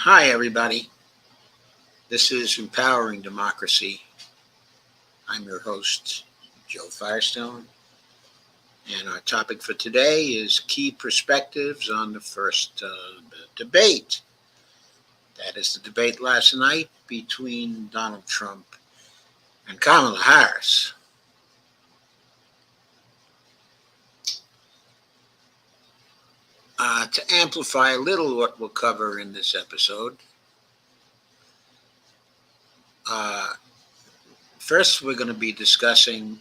Hi, everybody. This is Empowering Democracy. I'm your host, Joe Firestone, and our topic for today is key perspectives on the first debate. That is the debate last night between Donald Trump and Kamala Harris. To amplify a little what we'll cover in this episode, first we're going to be discussing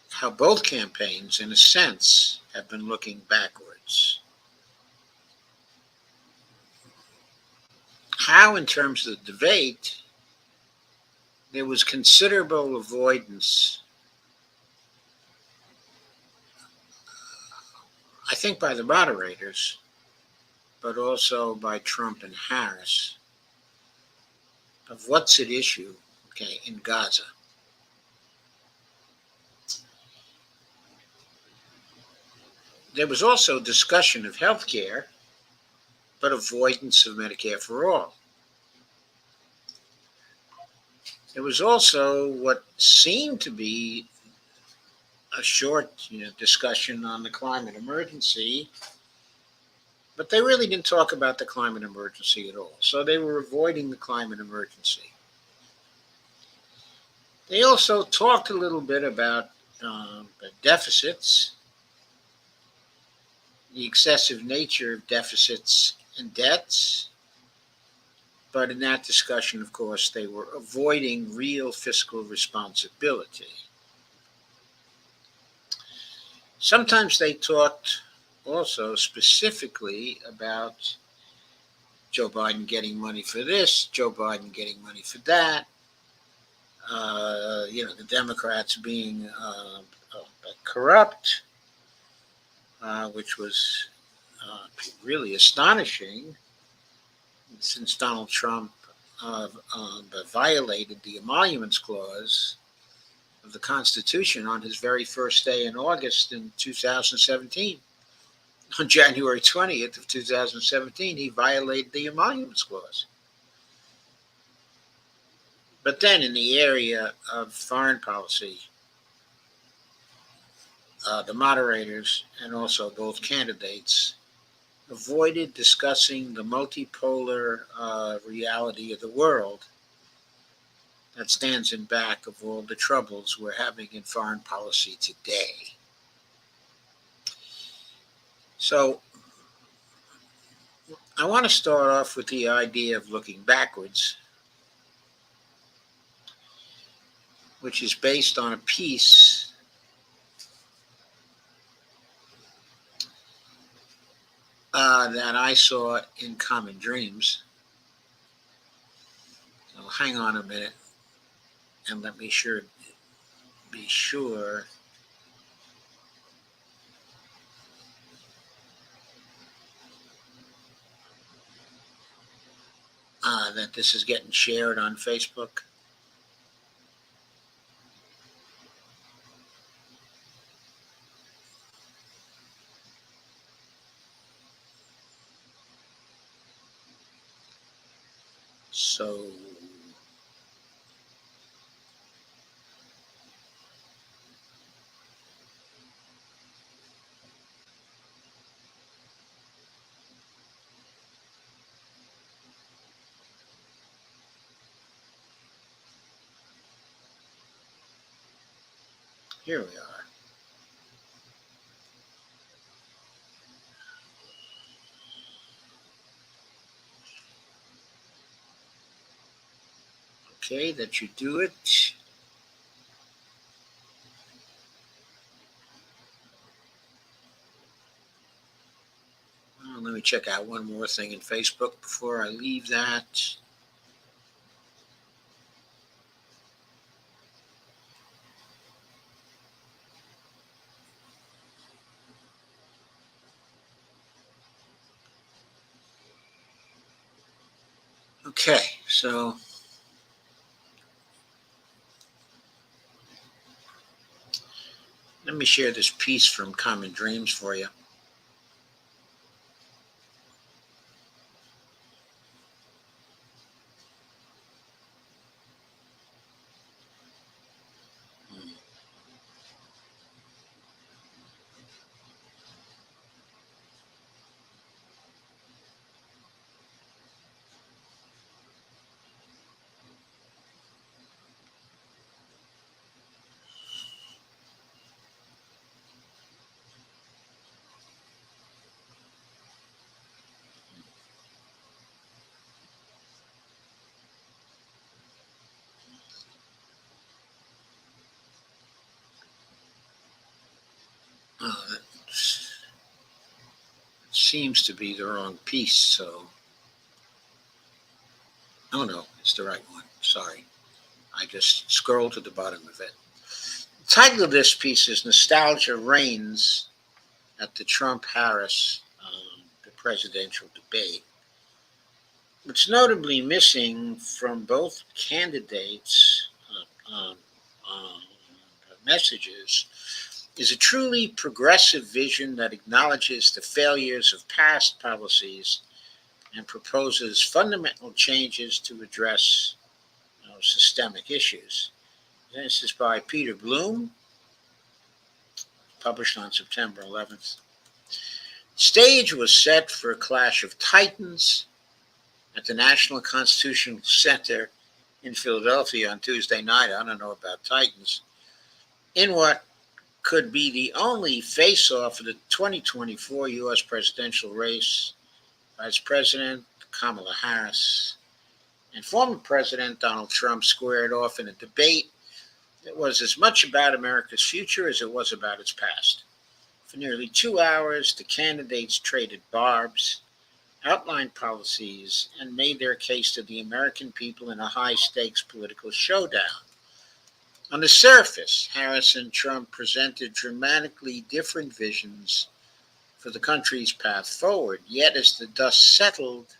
how both campaigns, in a sense, have been looking backwards. How, in terms of the debate, there was considerable avoidance, I think, by the moderators, but also by Trump and Harris, of what's at issue, in Gaza. There was also discussion of health care, but avoidance of Medicare for all. There was also what seemed to be a short discussion on the climate emergency, but they really didn't talk about the climate emergency at all. So they were avoiding the climate emergency. They also talked a little bit about the deficits, the excessive nature of deficits and debts. But in that discussion, of course, they were avoiding real fiscal responsibility. Sometimes they talked also specifically about Joe Biden getting money for this, Joe Biden getting money for that, the Democrats being corrupt, which was really astonishing since Donald Trump violated the Emoluments Clause of the Constitution on his very first day in August in 2017. On January 20th of 2017, he violated the Emoluments Clause. But then in the area of foreign policy, the moderators and also both candidates avoided discussing the multipolar reality of the world that stands in back of all the troubles we're having in foreign policy today. So I want to start off with the idea of looking backwards, which is based on a piece that I saw in Common Dreams. So hang on a minute and let me be sure that this is getting shared on Facebook. So here we are. Okay, that should do it. Let me check out one more thing in Facebook before I leave that. Okay, so let me share this piece from Common Dreams for you. That seems to be the wrong piece, so. Oh no, it's the right one. Sorry. I just scrolled to the bottom of it. The title of this piece is Nostalgia Reigns at the Trump-Harris the presidential debate. What's notably missing from both candidates' messages is a truly progressive vision that acknowledges the failures of past policies and proposes fundamental changes to address systemic issues. This is by Peter Bloom, published on September 11th. Stage was set for a clash of titans at the National Constitutional Center in Philadelphia on Tuesday night. I don't know about titans. In what could be the only face-off of the 2024 U.S. presidential race, Vice President Kamala Harris and former President Donald Trump squared off in a debate that was as much about America's future as it was about its past. For nearly 2 hours, the candidates traded barbs, outlined policies, and made their case to the American people in a high-stakes political showdown. On the surface, Harris and Trump presented dramatically different visions for the country's path forward. Yet, as the dust settled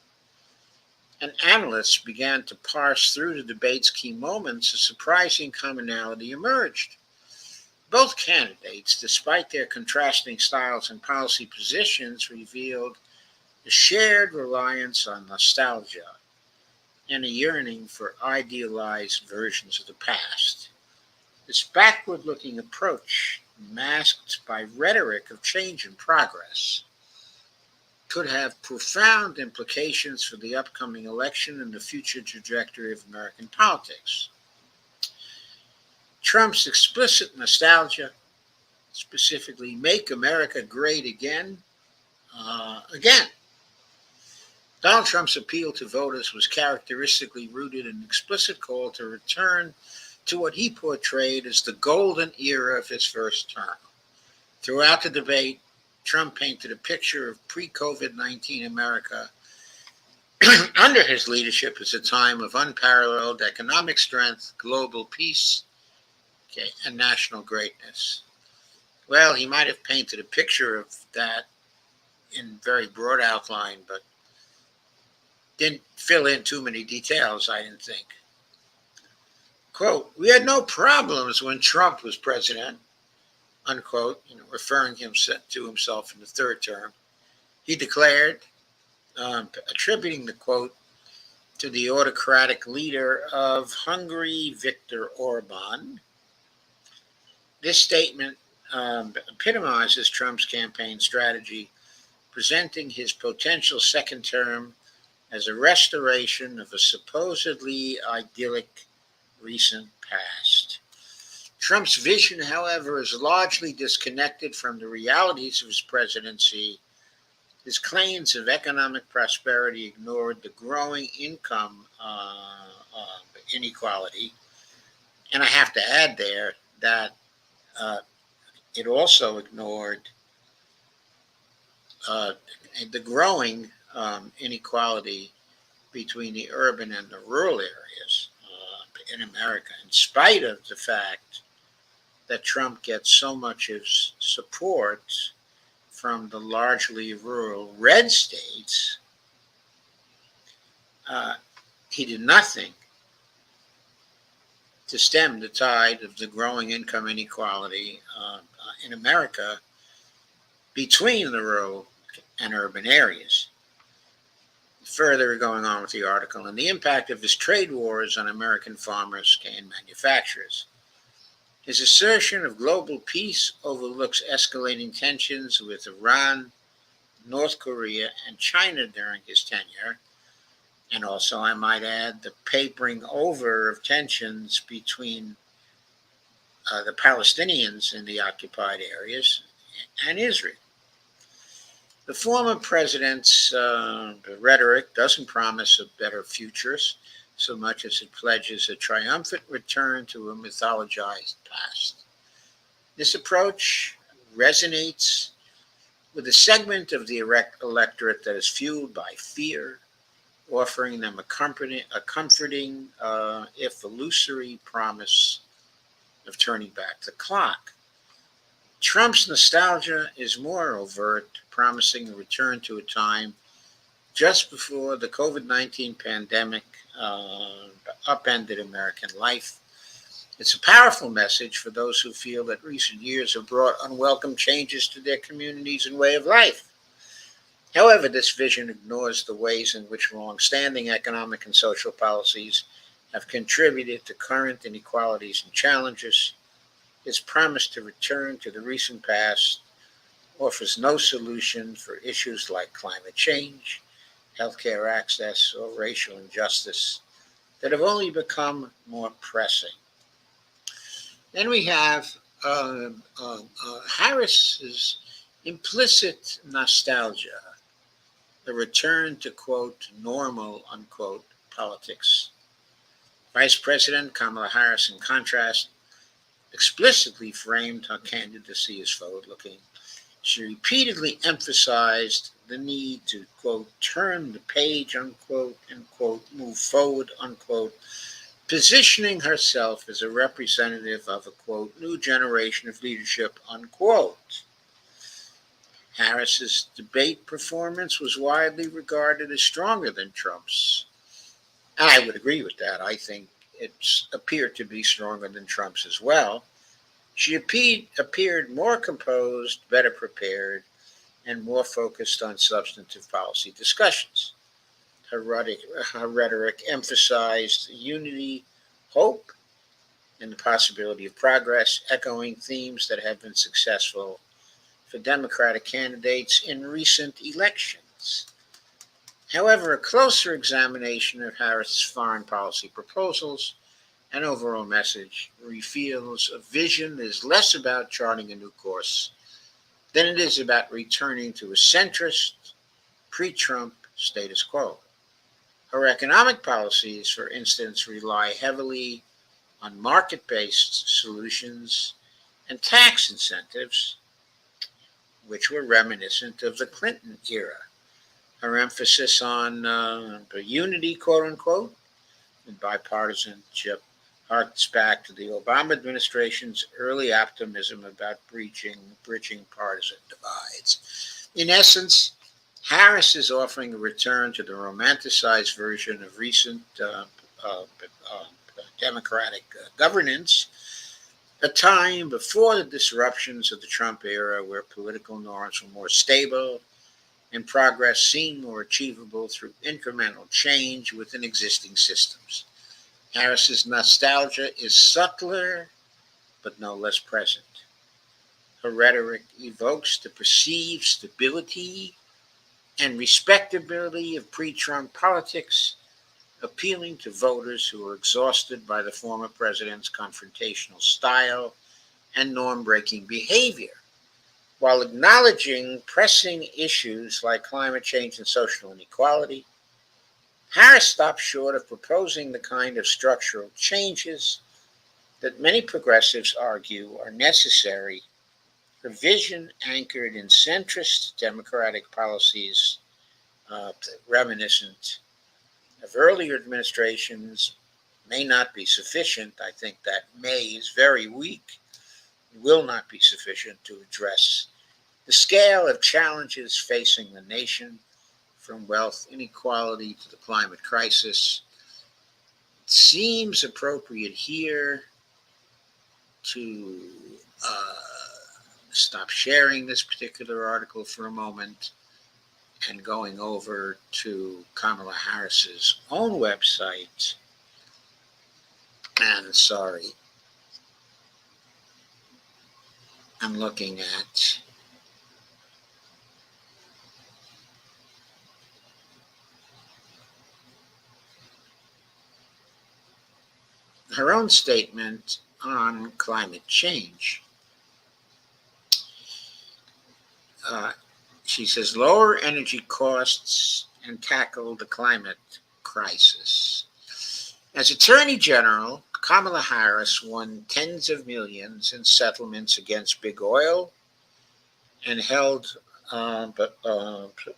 and analysts began to parse through the debate's key moments, a surprising commonality emerged. Both candidates, despite their contrasting styles and policy positions, revealed a shared reliance on nostalgia and a yearning for idealized versions of the past. This backward-looking approach, masked by rhetoric of change and progress, could have profound implications for the upcoming election and the future trajectory of American politics. Trump's explicit nostalgia, specifically "Make America Great Again," again. Donald Trump's appeal to voters was characteristically rooted in an explicit call to return to what he portrayed as the golden era of his first term. Throughout the debate, Trump painted a picture of pre-COVID-19 America under his leadership as a time of unparalleled economic strength, global peace, and national greatness. Well, he might have painted a picture of that in very broad outline, but didn't fill in too many details, I didn't think. Quote, "We had no problems when Trump was president," unquote, referring to himself in the third term. He declared, attributing the quote to the autocratic leader of Hungary, Viktor Orban. This statement epitomizes Trump's campaign strategy, presenting his potential second term as a restoration of a supposedly idyllic recent past. Trump's vision, however, is largely disconnected from the realities of his presidency. His claims of economic prosperity ignored the growing income inequality. And I have to add there that it also ignored the growing inequality between the urban and the rural areas in America, in spite of the fact that Trump gets so much of support from the largely rural red states. He did nothing to stem the tide of the growing income inequality in America between the rural and urban areas. Further going on with the article, and the impact of his trade wars on American farmers and manufacturers. His assertion of global peace overlooks escalating tensions with Iran, North Korea, and China during his tenure, and also, I might add, the papering over of tensions between the Palestinians in the occupied areas and Israel. The former president's rhetoric doesn't promise a better future so much as it pledges a triumphant return to a mythologized past. This approach, resonates with a segment of the electorate that is fueled by fear, offering them a comforting, if illusory, promise of turning back the clock. Trump's nostalgia is more overt, promising a return to a time just before the COVID-19 pandemic upended American life. It's a powerful message for those who feel that recent years have brought unwelcome changes to their communities and way of life. However, this vision ignores the ways in which long-standing economic and social policies have contributed to current inequalities and challenges. Its promise to return to the recent past offers no solution for issues like climate change, healthcare access, or racial injustice that have only become more pressing. Then we have Harris's implicit nostalgia, the return to, quote, normal, unquote, politics. Vice President Kamala Harris, in contrast, explicitly framed her candidacy as forward looking. She repeatedly emphasized the need to, quote, turn the page, unquote, and, quote, move forward, unquote, positioning herself as a representative of a, quote, new generation of leadership, unquote. Harris's debate performance was widely regarded as stronger than Trump's. And I would agree with that. I think it appeared to be stronger than Trump's as well. She appeared more composed, better prepared, and more focused on substantive policy discussions. Her rhetoric emphasized unity, hope, and the possibility of progress, echoing themes that have been successful for Democratic candidates in recent elections. However, a closer examination of Harris's foreign policy proposals and overall message reveals a vision that is less about charting a new course than it is about returning to a centrist, pre-Trump status quo. Her economic policies, for instance, rely heavily on market-based solutions and tax incentives, which were reminiscent of the Clinton era. Her emphasis on the unity, quote unquote, and bipartisanship harks back to the Obama administration's early optimism about bridging partisan divides. In essence, Harris is offering a return to the romanticized version of recent Democratic governance, a time before the disruptions of the Trump era where political norms were more stable and progress seemed more achievable through incremental change within existing systems. Harris's nostalgia is subtler, but no less present. Her rhetoric evokes the perceived stability and respectability of pre-Trump politics, appealing to voters who are exhausted by the former president's confrontational style and norm-breaking behavior, while acknowledging pressing issues like climate change and social inequality. Harris stopped short of proposing the kind of structural changes that many progressives argue are necessary. Her vision, anchored in centrist democratic policies reminiscent of earlier administrations, may not be sufficient. I think that may is very weak, will not be sufficient to address the scale of challenges facing the nation, from wealth inequality to the climate crisis. It seems appropriate here to stop sharing this particular article for a moment and going over to Kamala Harris's own website. And sorry, I'm looking at her own statement on climate change. She says, lower energy costs and tackle the climate crisis. As Attorney General, Kamala Harris won tens of millions in settlements against big oil, and held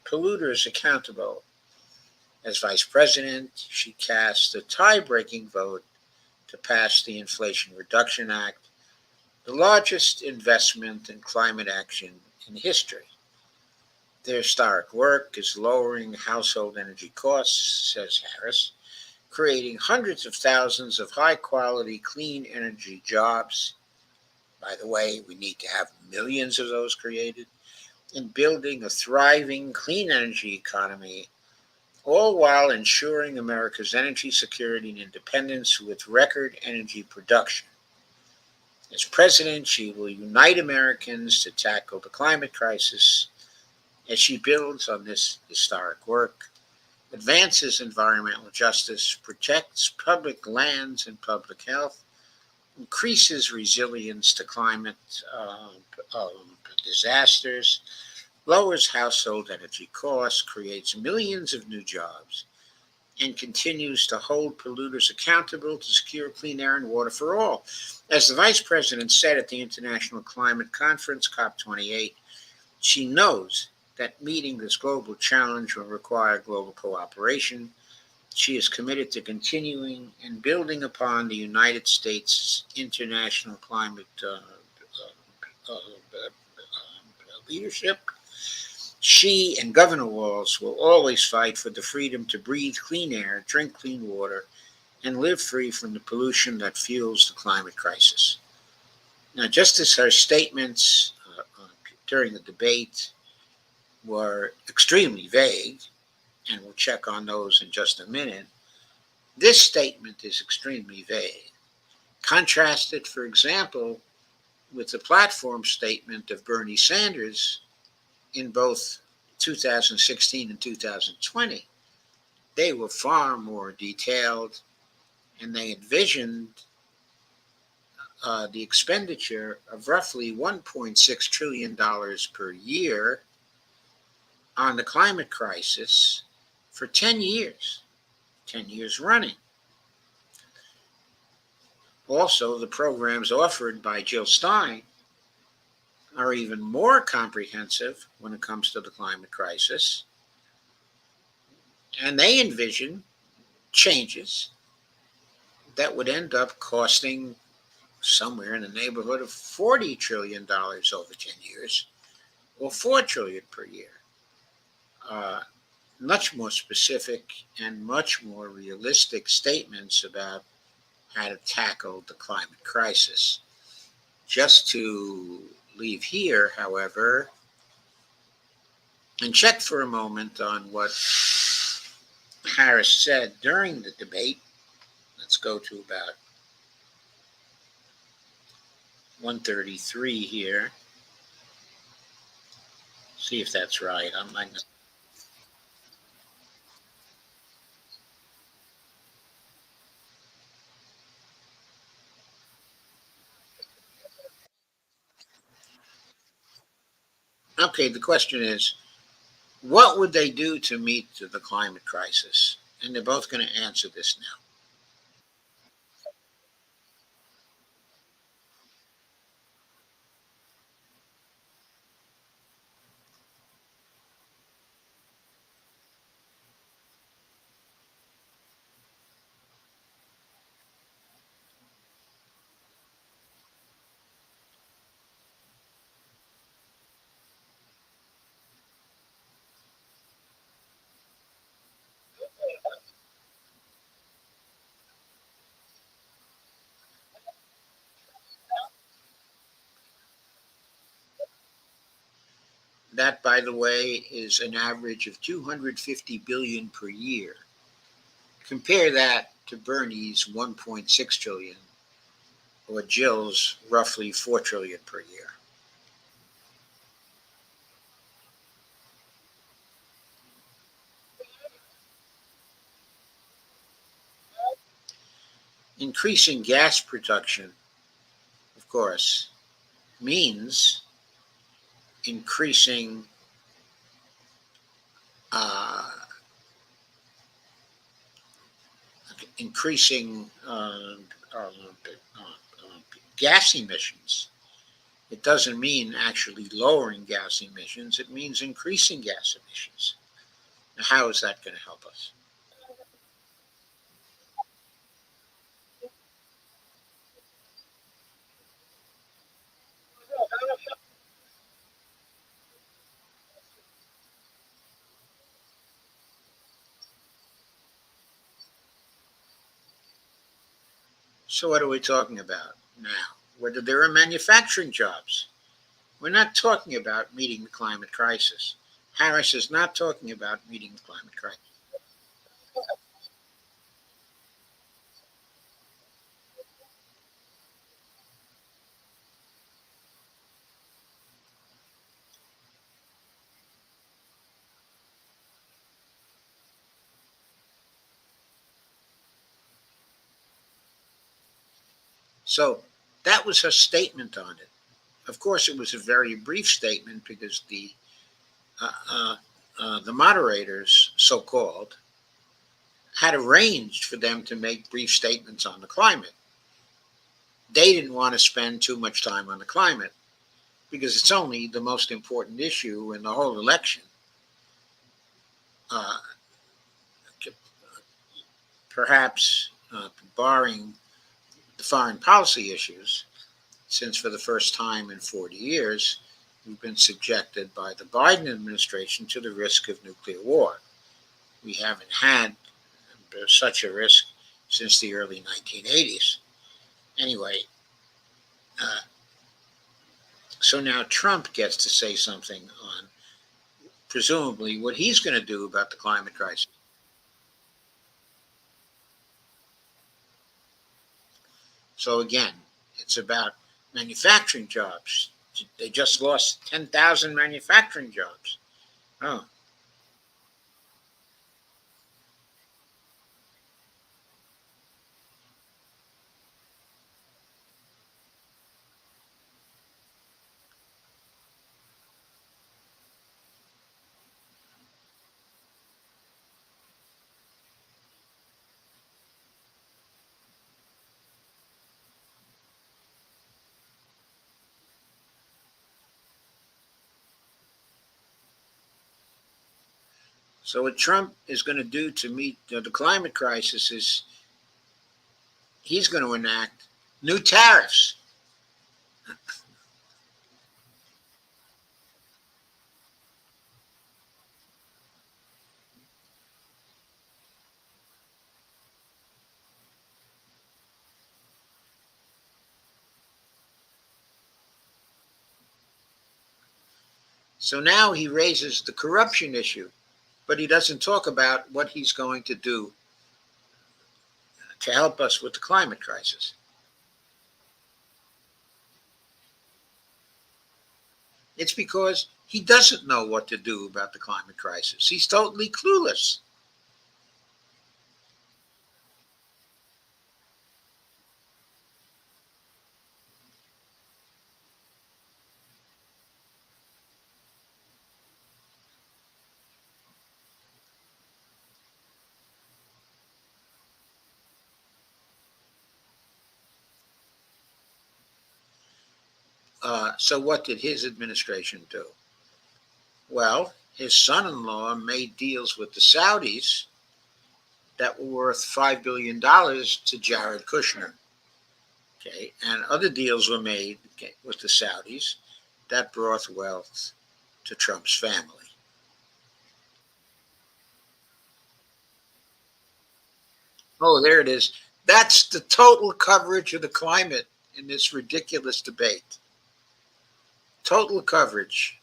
polluters accountable. As vice president, she cast a tie-breaking vote to pass the Inflation Reduction Act, the largest investment in climate action in history. Their historic work is lowering household energy costs, says Harris, creating hundreds of thousands of high quality, clean energy jobs. By the way, we need to have millions of those created, and building a thriving clean energy economy, all while ensuring America's energy security and independence with record energy production. As president, she will unite Americans to tackle the climate crisis as she builds on this historic work, advances environmental justice, protects public lands and public health, increases resilience to climate disasters, lowers household energy costs, creates millions of new jobs, and continues to hold polluters accountable to secure clean air and water for all. As the vice president said at the International Climate Conference, COP28, she knows that meeting this global challenge will require global cooperation. She is committed to continuing and building upon the United States' international climate leadership. She and Governor Walz will always fight for the freedom to breathe clean air, drink clean water, and live free from the pollution that fuels the climate crisis. Now, just as her statements during the debate were extremely vague, and we'll check on those in just a minute, this statement is extremely vague. Contrasted, for example, with the platform statement of Bernie Sanders in both 2016 and 2020. They were far more detailed, and they envisioned the expenditure of roughly $1.6 trillion per year on the climate crisis for 10 years running. Also, the programs offered by Jill Stein are even more comprehensive when it comes to the climate crisis, and they envision changes that would end up costing somewhere in the neighborhood of $40 trillion over 10 years, or $4 trillion per year. Uh, Much more specific and much more realistic statements about how to tackle the climate crisis. Just to leave here, however, and check for a moment on what Harris said during the debate. Let's go to about 133 here. See if that's right. Okay, the question is, what would they do to meet the climate crisis? And they're both going to answer this now. That, by the way, is an average of 250 billion per year. Compare that to Bernie's 1.6 trillion or Jill's roughly 4 trillion per year. Increasing gas production, of course, means increasing uh, increasing gas emissions. It doesn't mean actually lowering gas emissions. It means increasing gas emissions. Now, how is that going to help us? So, what are we talking about now? Whether there are manufacturing jobs. We're not talking about meeting the climate crisis. Harris is not talking about meeting the climate crisis. So, that was her statement on it. Of course, it was a very brief statement because uh, uh, the moderators, so called, had arranged for them to make brief statements on the climate. They didn't want to spend too much time on the climate because it's only the most important issue in the whole election. Uh, Perhaps barring the foreign policy issues, since for the first time in 40 years, we've been subjected by the Biden administration to the risk of nuclear war. We haven't had such a risk since the early 1980s. Anyway, uh, so now Trump gets to say something on presumably what he's going to do about the climate crisis. So again, it's about manufacturing jobs. They just lost 10,000 manufacturing jobs. Oh, so what Trump is going to do to meet the climate crisis is he's going to enact new tariffs. So now he raises the corruption issue, but he doesn't talk about what he's going to do to help us with the climate crisis. It's because he doesn't know what to do about the climate crisis. He's totally clueless. So, what did his administration do? Well, his son in law made deals with the Saudis that were worth $5 billion to Jared Kushner. Okay, and other deals were made, okay, with the Saudis that brought wealth to Trump's family. Oh, there it is. That's the total coverage of the climate in this ridiculous debate. Total coverage.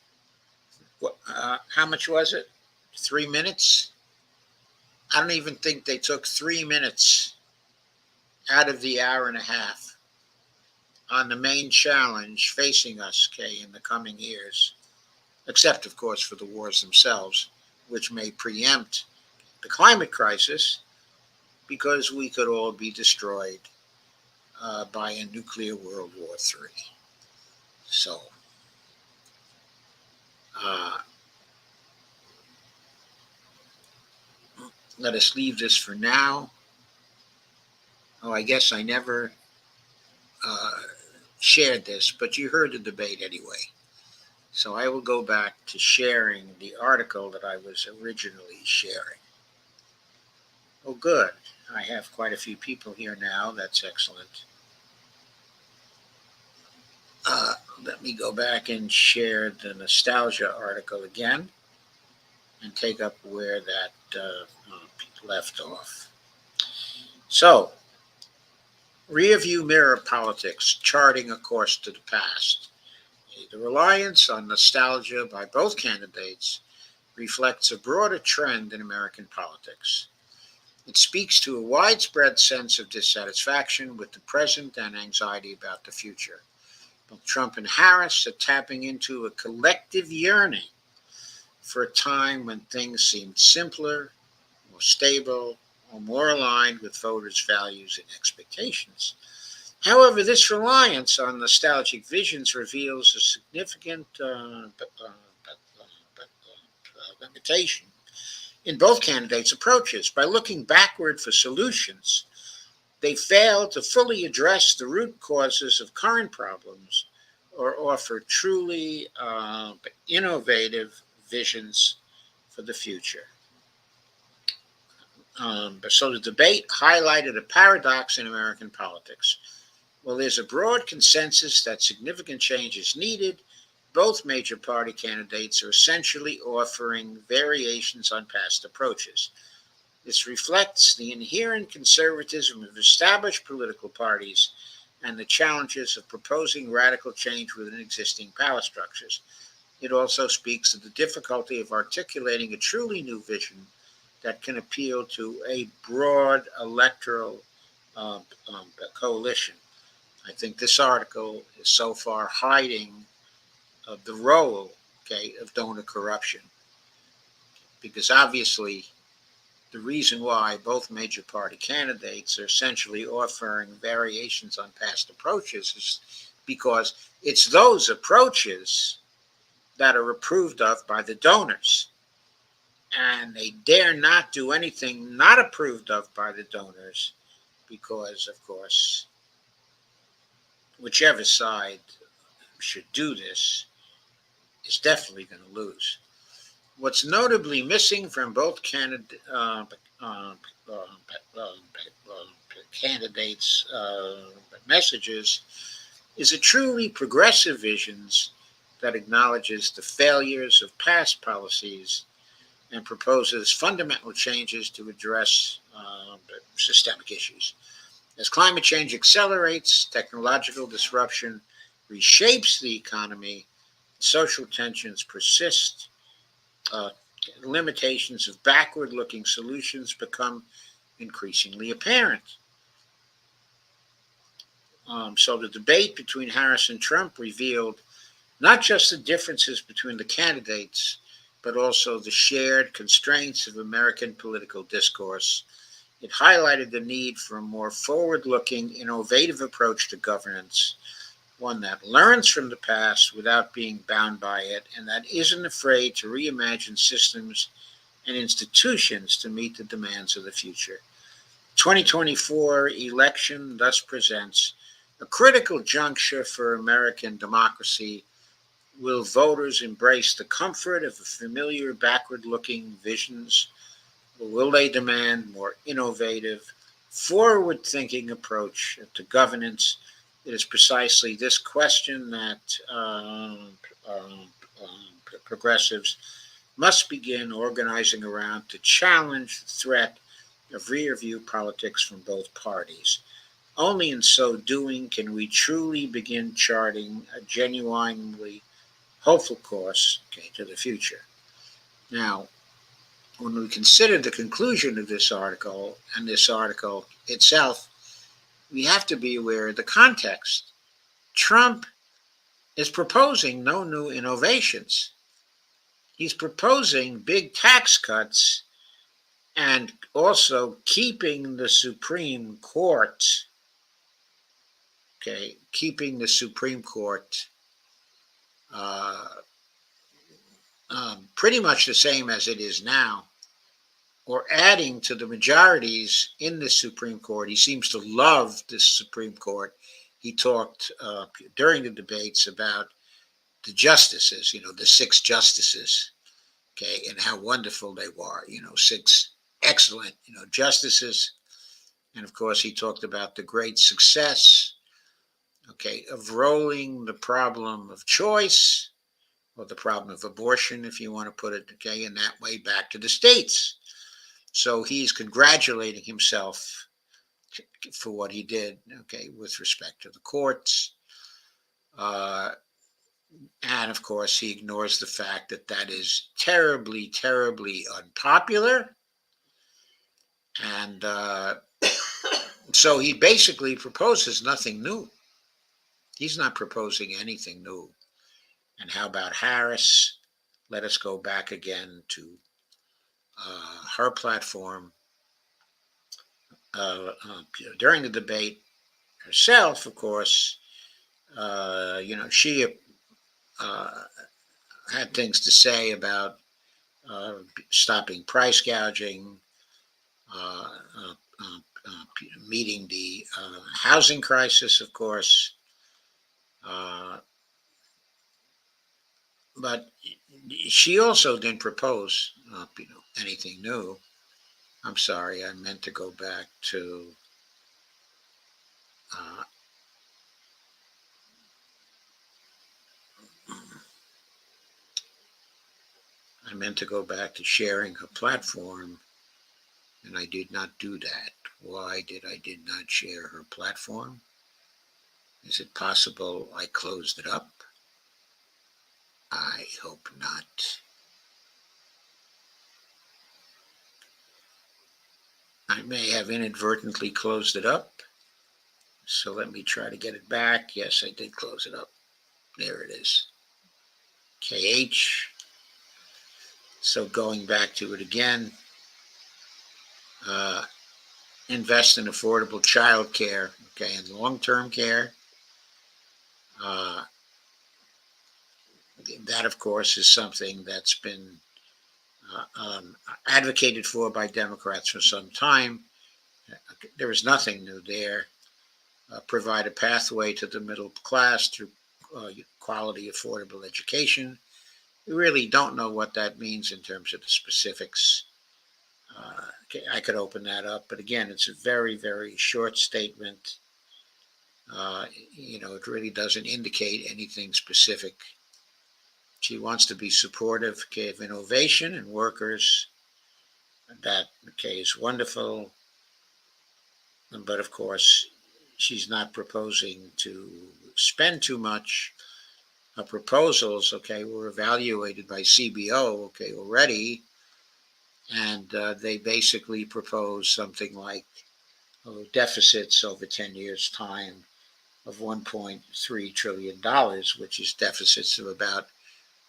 How much was it? 3 minutes? I don't even think they took 3 minutes out of the hour and a half on the main challenge facing us, Kay, in the coming years, except, of course, for the wars themselves, which may preempt the climate crisis because we could all be destroyed by a nuclear World War III. So, uh, let us leave this for now. Oh, I guess I never uh, shared this, but you heard the debate anyway. So I will go back to sharing the article that I was originally sharing. Oh, good. I have quite a few people here now. That's excellent. Let me go back and share the nostalgia article again and take up where that left off. So, rearview mirror politics, charting a course to the past. The reliance on nostalgia by both candidates reflects a broader trend in American politics. It speaks to a widespread sense of dissatisfaction with the present and anxiety about the future. Both Trump and Harris are tapping into a collective yearning for a time when things seemed simpler, more stable, or more aligned with voters' values and expectations. However, this reliance on nostalgic visions reveals a significant limitation in both candidates' approaches. By looking backward for solutions, they fail to fully address the root causes of current problems or offer truly innovative visions for the future. So the debate highlighted a paradox in American politics. While there's a broad consensus that significant change is needed, both major party candidates are essentially offering variations on past approaches. This reflects the inherent conservatism of established political parties and the challenges of proposing radical change within existing power structures. It also speaks to the difficulty of articulating a truly new vision that can appeal to a broad electoral coalition. I think this article is so far hiding the role, of donor corruption, because obviously the reason why both major party candidates are essentially offering variations on past approaches is because it's those approaches that are approved of by the donors. And they dare not do anything not approved of by the donors because, of course, whichever side should do this is definitely going to lose. What's notably missing from both candidates' messages is a truly progressive vision that acknowledges the failures of past policies and proposes fundamental changes to address systemic issues. As climate change accelerates, technological disruption reshapes the economy, social tensions persist, limitations of backward-looking solutions become increasingly apparent. So the debate between Harris and Trump revealed not just the differences between the candidates, but also the shared constraints of American political discourse. It highlighted the need for a more forward-looking, innovative approach to governance, one that learns from the past without being bound by it, and that isn't afraid to reimagine systems and institutions to meet the demands of the future. 2024 election thus presents a critical juncture for American democracy. Will voters embrace the comfort of familiar backward-looking visions, or will they demand more innovative, forward-thinking approach to governance? It is precisely this question that progressives must begin organizing around to challenge the threat of rear-view politics from both parties. Only in so doing can we truly begin charting a genuinely hopeful course to the future. Now, when we consider the conclusion of this article and this article itself, we have to be aware of the context. Trump is proposing no new innovations. He's proposing big tax cuts and also keeping the Supreme Court, keeping the Supreme Court pretty much the same as it is now, or adding to the majorities in the Supreme Court. He seems to love this Supreme Court he talked during the debates about the justices, the 6 justices, okay, and how wonderful they were, 6 excellent, justices. And of course, he talked about the great success, okay, of rolling the problem of choice or the problem of abortion, if you want to put it, okay, in that way back to the states. So he's congratulating himself for what he did, okay, with respect to the courts. And of course, he ignores the fact that that is terribly, terribly unpopular. And so he basically proposes nothing new. He's not proposing anything new. And how about Harris? Let us go back again to her platform. During the debate herself, of course, she had things to say about stopping price gouging, uh, uh, meeting the housing crisis, of course. Uh, but she also didn't propose, anything new. I'm sorry, I meant to go back to. Uh, I meant to go back to sharing her platform, and I did not do that. Why did not share her platform? Is it possible I closed it up? I hope not. I may have inadvertently closed it up. So let me try to get it back. Yes, I did close it up. There it is. KH. So going back to it again, uh, invest in affordable child care, okay, and long-term care. Uh, that, of course, is something that's been advocated for by Democrats for some time. There is nothing new there. Provide a pathway to the middle class through quality, affordable education. We really don't know what that means in terms of the specifics. Okay, I could open that up, but again, it's a very, very short statement. It really doesn't indicate anything specific. She wants to be supportive, okay, of innovation and workers. That, okay, is wonderful. But of course, she's not proposing to spend too much. Her proposals, okay, were evaluated by CBO, okay, already. And they basically propose something like deficits over 10 years' time of $1.3 trillion, which is deficits of about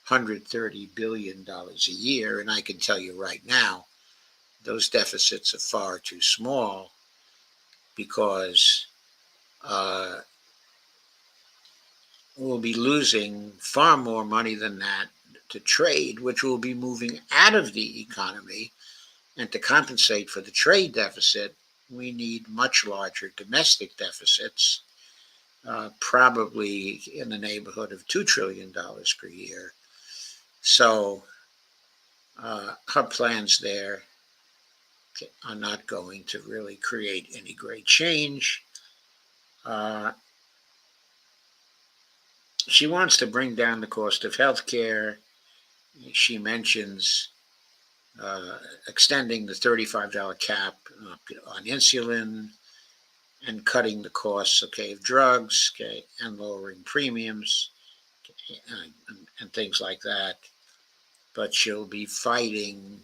$130 billion a year. And I can tell you right now, those deficits are far too small because we'll be losing far more money than that to trade, which will be moving out of the economy. And to compensate for the trade deficit, we need much larger domestic deficits, probably in the neighborhood of $2 trillion per year. So her plans there are not going to really create any great change. She wants to bring down the cost of health care. She mentions extending the $35 cap on insulin and cutting the costs, okay, of drugs, okay, and lowering premiums, okay, and things like that. But she'll be fighting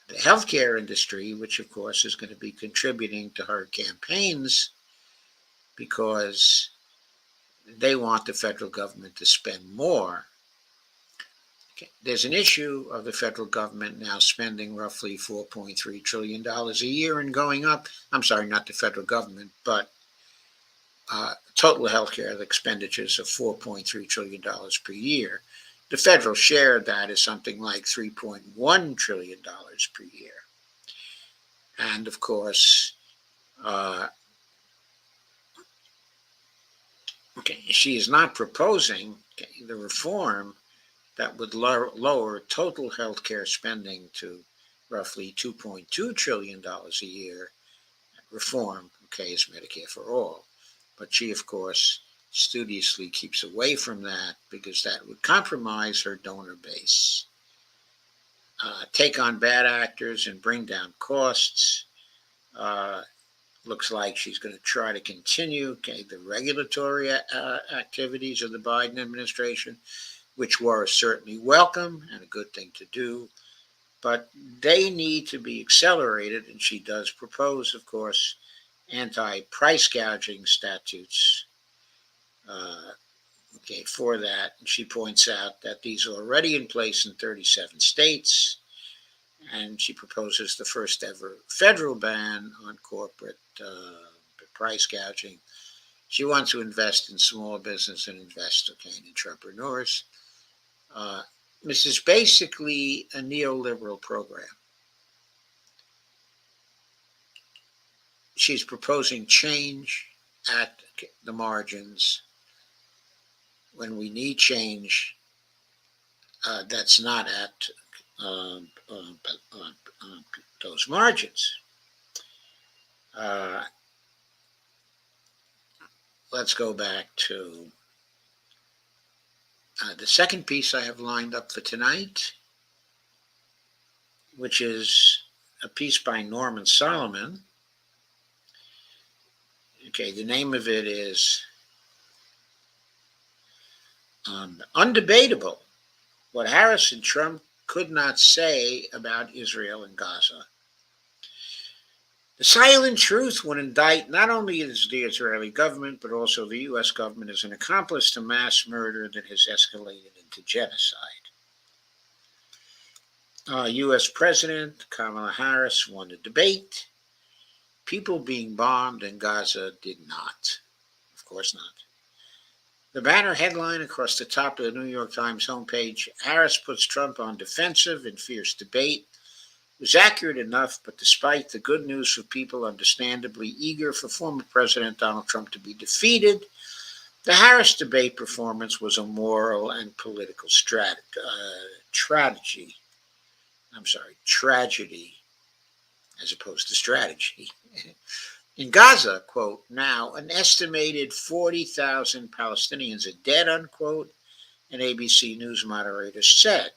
the healthcare industry, which of course is going to be contributing to her campaigns because they want the federal government to spend more. Okay. There's an issue of the federal government now spending roughly $4.3 trillion a year and going up. I'm sorry, not the federal government, but total healthcare expenditures of $4.3 trillion per year. The federal share of that is something like $3.1 trillion per year. And of course, Okay, she is not proposing the reform that would lower total healthcare spending to roughly $2.2 trillion a year. Reform, okay, is Medicare for all. But she, of course, studiously keeps away from that because that would compromise her donor base, take on bad actors, and bring down costs. Uh, Looks like she's going to try to continue, okay, the regulatory activities of the Biden administration, which were certainly welcome and a good thing to do, but they need to be accelerated. And she does propose, of course, anti-price gouging statutes, uh, okay, for that. And she points out that these are already in place in 37 states, and she proposes the first ever federal ban on corporate price gouging. She wants to invest in small business and invest, okay, in entrepreneurs. Uh, this is basically a neoliberal program. She's proposing change at the margins when we need change that's not at um, um, um, those margins. Uh, let's go back to the second piece I have lined up for tonight, which is a piece by Norman Solomon. Okay, the name of it is Undebatable What Harris and Trump Could Not Say About Israel and Gaza. The silent truth would indict not only the Israeli government, but also the U.S. government as an accomplice to mass murder that has escalated into genocide. U.S. President Kamala Harris won the debate. People being bombed in Gaza did not. Of course not. The banner headline across the top of the New York Times homepage, Harris puts Trump on defensive in fierce debate, was accurate enough, but despite the good news for people understandably eager for former President Donald Trump to be defeated, the Harris debate performance was a moral and political tragedy, as opposed to strategy. In Gaza, quote, now an estimated 40,000 Palestinians are dead, unquote, an ABC News moderator said.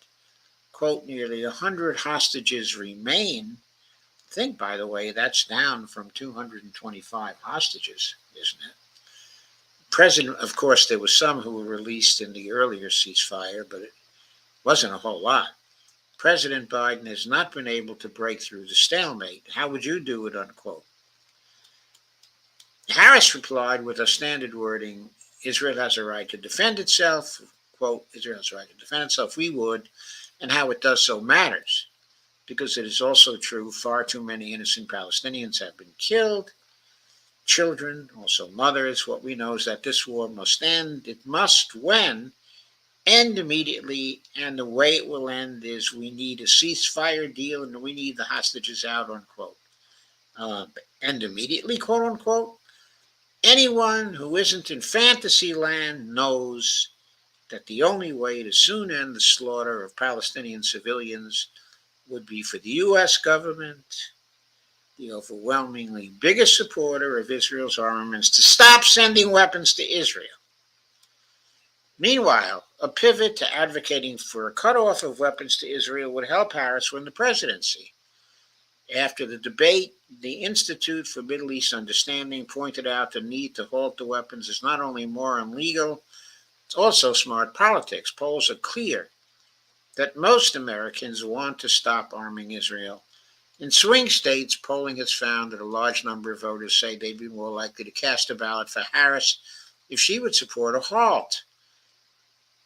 Quote, nearly 100 hostages remain. I think, by the way, that's down from 225 hostages, isn't it? President, of course, there were some who were released in the earlier ceasefire, but it wasn't a whole lot. President Biden has not been able to break through the stalemate. How would you do it, unquote? Harris replied with a standard wording, Israel has a right to defend itself, quote, Israel has a right to defend itself, we would, and how it does so matters, because it is also true far too many innocent Palestinians have been killed, children, also mothers. What we know is that this war must end. It must, when, end immediately, and the way it will end is we need a ceasefire deal and we need the hostages out, unquote. End immediately, quote unquote. Anyone who isn't in fantasy land knows that the only way to soon end the slaughter of Palestinian civilians would be for the U.S. government, the overwhelmingly biggest supporter of Israel's armaments, to stop sending weapons to Israel. Meanwhile, a pivot to advocating for a cutoff of weapons to Israel would help Harris win the presidency. After the debate, the Institute for Middle East Understanding pointed out the need to halt the weapons is not only moral and legal, it's also smart politics. Polls are clear that most Americans want to stop arming Israel. In swing states, polling has found that a large number of voters say they'd be more likely to cast a ballot for Harris if she would support a halt.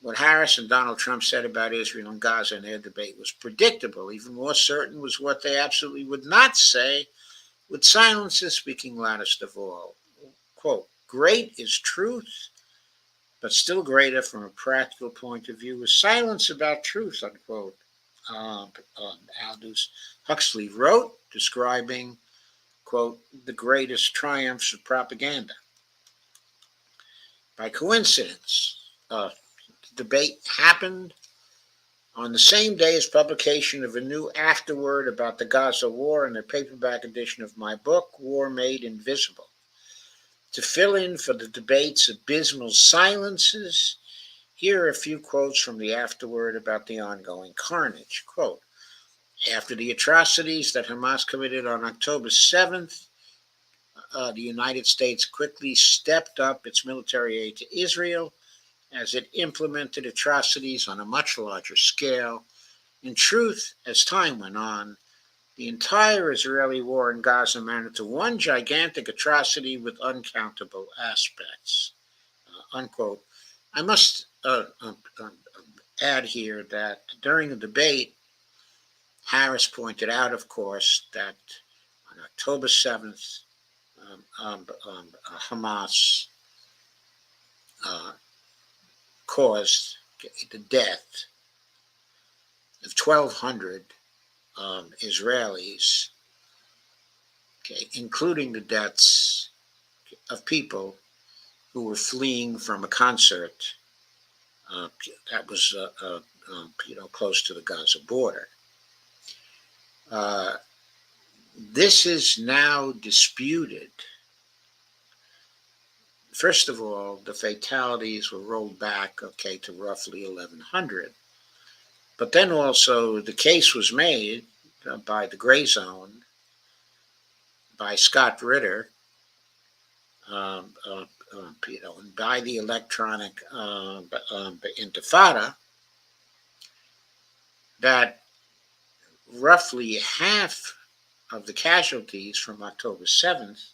What Harris and Donald Trump said about Israel and Gaza in their debate was predictable. Even more certain was what they absolutely would not say, with silences speaking loudest of all. Quote, great is truth, but still greater from a practical point of view is silence about truth, unquote. Aldous Huxley wrote, describing, quote, the greatest triumphs of propaganda. By coincidence, the debate happened on the same day as publication of a new afterword about the Gaza war in a paperback edition of my book, War Made Invisible. To fill in for the debate's abysmal silences, here are a few quotes from the afterword about the ongoing carnage. Quote, after the atrocities that Hamas committed on October 7th, the United States quickly stepped up its military aid to Israel as it implemented atrocities on a much larger scale. In truth, as time went on, the entire Israeli war in Gaza amounted to one gigantic atrocity with uncountable aspects. Unquote. I must add here that during the debate, Harris pointed out, of course, that on October 7th, Hamas caused the death of 1,200 Israelis, including the deaths of people who were fleeing from a concert that was close to the Gaza border. This is now disputed. First of all, the fatalities were rolled back, to roughly 1,100. But then also the case was made by the Gray Zone, by Scott Ritter, and by the Electronic Intifada, that roughly half of the casualties from October 7th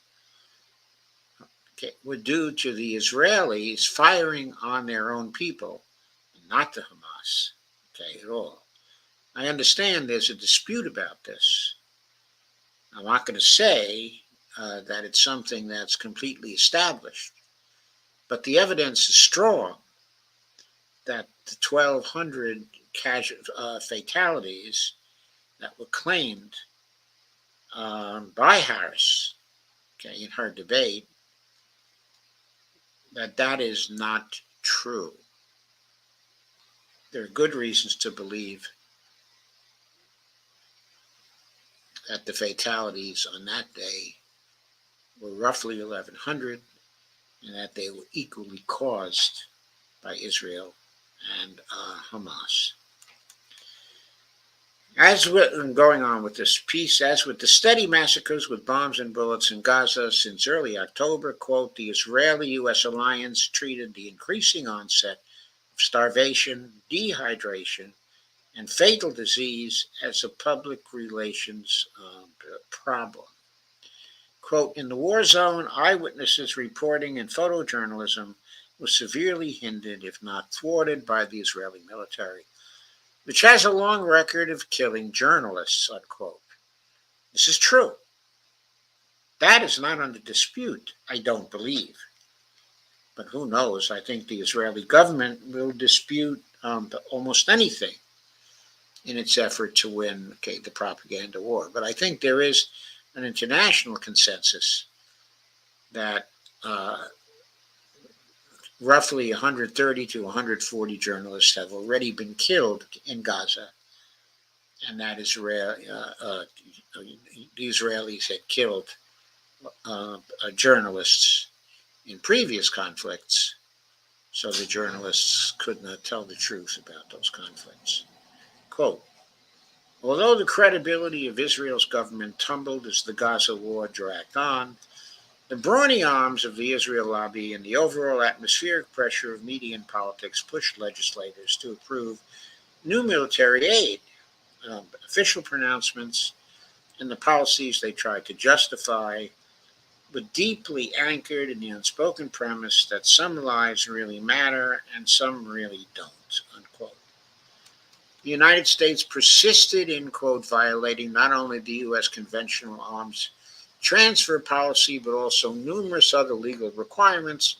were due to the Israelis firing on their own people, not to Hamas, at all. I understand there's a dispute about this. I'm not going to say that it's something that's completely established, but the evidence is strong that the 1,200 fatalities that were claimed by Harris, in her debate, that is not true. There are good reasons to believe that the fatalities on that day were roughly 1,100 and that they were equally caused by Israel and Hamas. As with going on with this piece, as with the steady massacres with bombs and bullets in Gaza since early October, quote, the Israeli-U.S. alliance treated the increasing onset of starvation, dehydration, and fatal disease as a public relations problem. Quote, in the war zone, eyewitnesses reporting and photojournalism was severely hindered, if not thwarted, by the Israeli military, which has a long record of killing journalists, unquote. This is true. That is not under dispute, I don't believe. But who knows? I think the Israeli government will dispute almost anything in its effort to win the propaganda war. But I think there is an international consensus that roughly 130 to 140 journalists have already been killed in Gaza, and that the Israelis had killed journalists in previous conflicts, so the journalists could not tell the truth about those conflicts. Quote, although the credibility of Israel's government tumbled as the Gaza war dragged on, the brawny arms of the Israel lobby and the overall atmospheric pressure of media and politics pushed legislators to approve new military aid, official pronouncements, and the policies they tried to justify were deeply anchored in the unspoken premise that some lives really matter and some really don't, unquote. The United States persisted in, quote, violating not only the U.S. conventional arms transfer policy, but also numerous other legal requirements,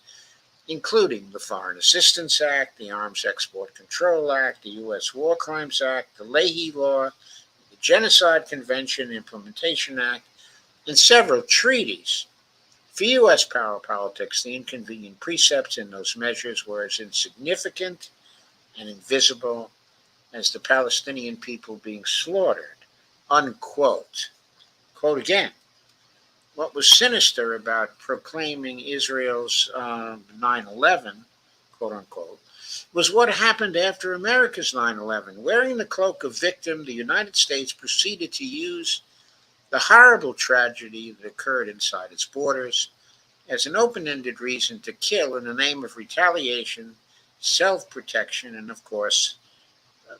including the Foreign Assistance Act, the Arms Export Control Act, the U.S. War Crimes Act, the Leahy Law, the Genocide Convention Implementation Act, and several treaties. For U.S. power politics, the inconvenient precepts in those measures were as insignificant and invisible as the Palestinian people being slaughtered, unquote. Quote again, what was sinister about proclaiming Israel's 9/11, quote unquote, was what happened after America's 9/11. Wearing the cloak of victim, the United States proceeded to use the horrible tragedy that occurred inside its borders as an open-ended reason to kill in the name of retaliation, self-protection, and of course,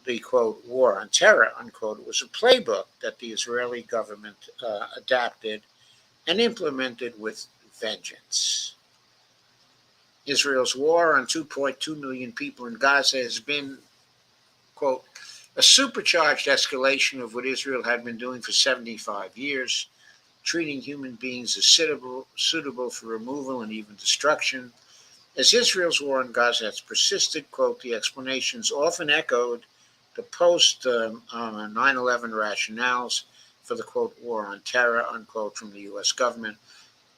the quote war on terror unquote was a playbook that the Israeli government adapted and implemented with vengeance. Israel's war on 2.2 million people in Gaza has been, quote, a supercharged escalation of what Israel had been doing for 75 years, treating human beings as suitable for removal and even destruction. As Israel's war in Gaza has persisted, quote, the explanations often echoed the post 9/11 rationales for the, quote, war on terror, unquote, from the U.S. government,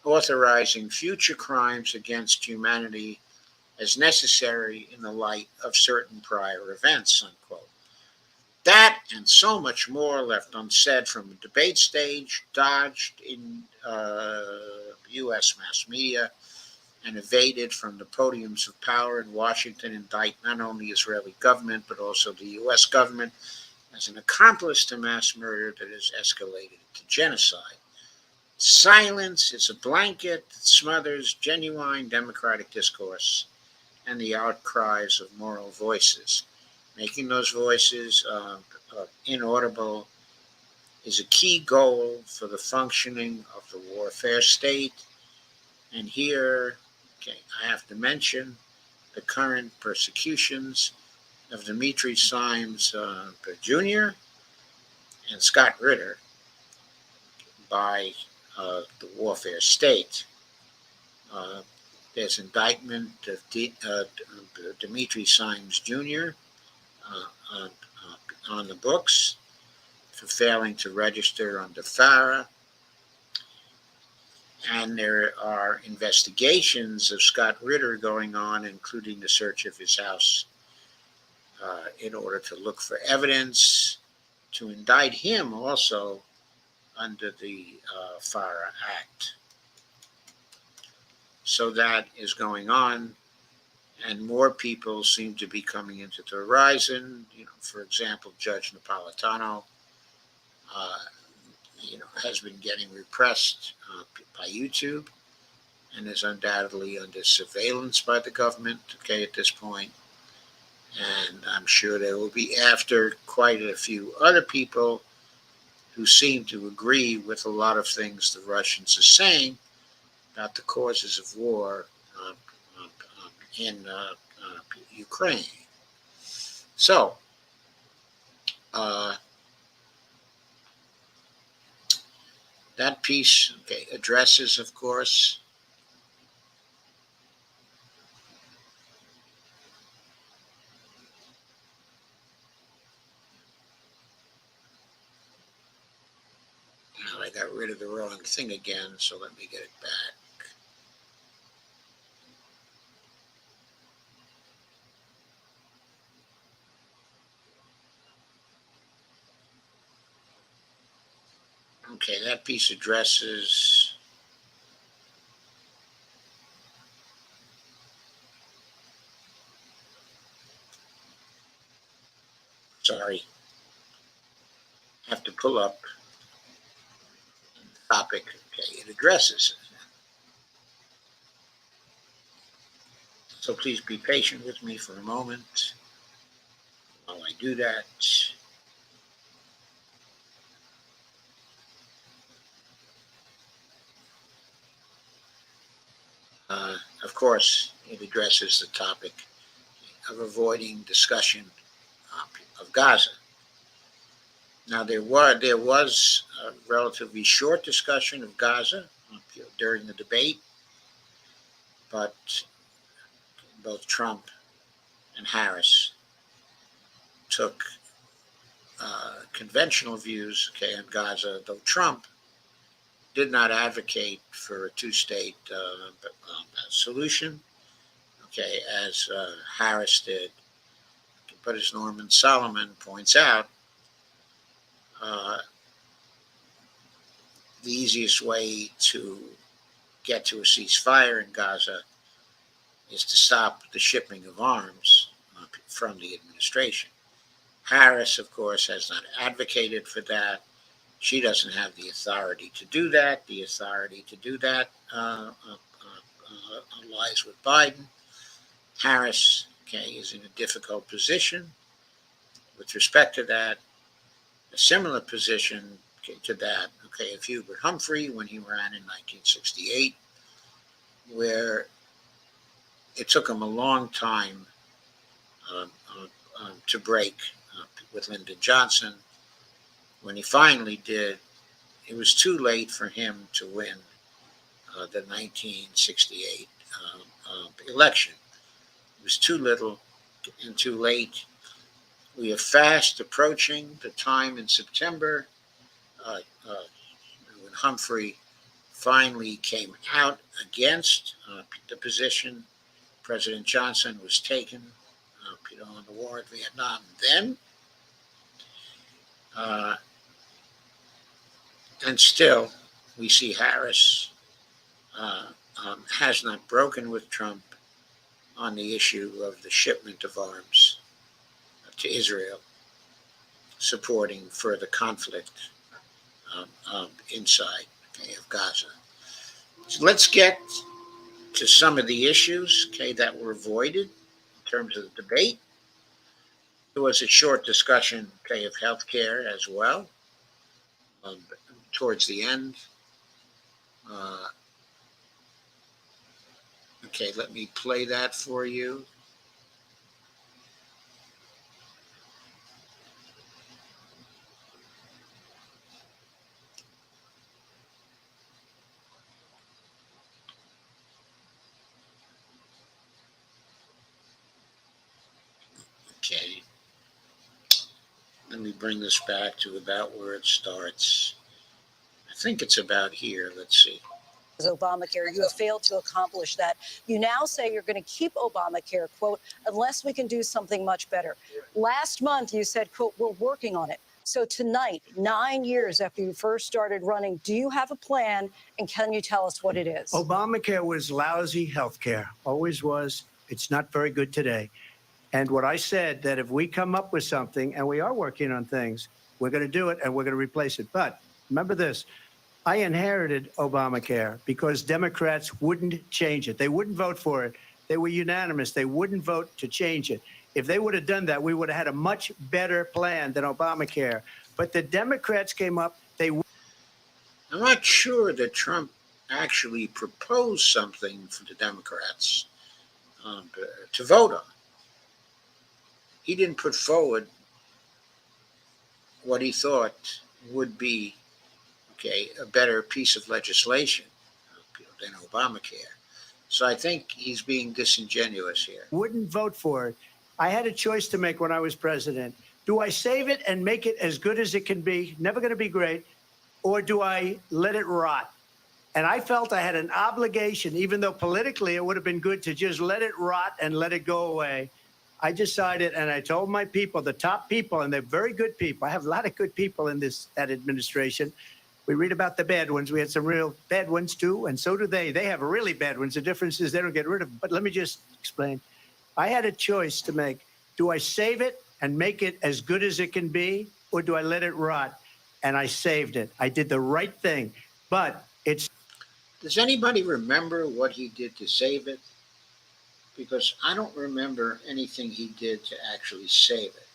authorizing future crimes against humanity as necessary in the light of certain prior events, unquote. That and so much more left unsaid from the debate stage, dodged in U.S. mass media, and evaded from the podiums of power in Washington indict not only the Israeli government, but also the U.S. government as an accomplice to mass murder that has escalated to genocide. Silence is a blanket that smothers genuine democratic discourse and the outcries of moral voices. Making those voices inaudible is a key goal for the functioning of the warfare state. And here, I have to mention the current persecutions of Dimitri Simes Jr. and Scott Ritter by the warfare state. There's indictment of Dimitri Simes Jr. On the books for failing to register under FARA. And there are investigations of Scott Ritter going on, including the search of his house in order to look for evidence to indict him also under the FARA Act. So that is going on, and more people seem to be coming into the horizon. For example, Judge Napolitano, has been getting repressed by YouTube and is undoubtedly under surveillance by the government, at this point. And I'm sure they will be after quite a few other people who seem to agree with a lot of things the Russians are saying about the causes of war in Ukraine. So, that piece addresses, of course, I got rid of the wrong thing again, so let me get it back. Okay, that piece addresses sorry, I have to pull up the topic. It addresses it. So please be patient with me for a moment while I do that. Of course, it addresses the topic of avoiding discussion of Gaza. Now, there was a relatively short discussion of Gaza during the debate, but both Trump and Harris took conventional views on Gaza, though Trump did not advocate for a two-state solution, okay, as Harris did. But as Norman Solomon points out, uh, the easiest way to get to a ceasefire in Gaza is to stop the shipping of arms from the administration. Harris, of course, has not advocated for that. She doesn't have the authority to do that. The authority to do that lies with Biden. Harris, okay, is in a difficult position with respect to that. A similar position to that, okay, of Hubert Humphrey when he ran in 1968, where it took him a long time to break with Lyndon Johnson. When he finally did, it was too late for him to win the 1968 election. It was too little and too late. We are fast approaching the time in September when Humphrey finally came out against the position President Johnson was taking on the war in Vietnam then. And still, we see Harris has not broken with Trump on the issue of the shipment of arms to Israel, supporting further conflict inside of Gaza. So let's get to some of the issues that were avoided in terms of the debate. There was a short discussion of health care as well towards the end. Let me play that for you. Okay. Let me bring this back to about where it starts. I think it's about here. Let's see. Obamacare. You have failed to accomplish that. You now say you're going to keep Obamacare, quote, unless we can do something much better. Last month, you said, quote, we're working on it. So tonight, 9 years after you first started running, do you have a plan, and can you tell us what it is? Obamacare was lousy health care, always was. It's not very good today. And what I said, that if we come up with something, and we are working on things, we're going to do it, and we're going to replace it. But remember this. I inherited Obamacare because Democrats wouldn't change it. They wouldn't vote for it. They were unanimous. They wouldn't vote to change it. If they would have done that, we would have had a much better plan than Obamacare. But the Democrats came up. I'm not sure that Trump actually proposed something for the Democrats to vote on. He didn't put forward what he thought would be a better piece of legislation than Obamacare. So I think he's being disingenuous here. Wouldn't vote for it. I had a choice to make when I was president. Do I save it and make it as good as it can be, never going to be great, or do I let it rot? And I felt I had an obligation, even though politically it would have been good to just let it rot and let it go away. I decided, and I told my people, the top people, and they're very good people. I have a lot of good people in that administration. We read about the bad ones. We had some real bad ones, too, and so do they. They have really bad ones. The difference is they don't get rid of them. But let me just explain. I had a choice to make. Do I save it and make it as good as it can be, or do I let it rot? And I saved it. I did the right thing. But it's... Does anybody remember what he did to save it? Because I don't remember anything he did to actually save it.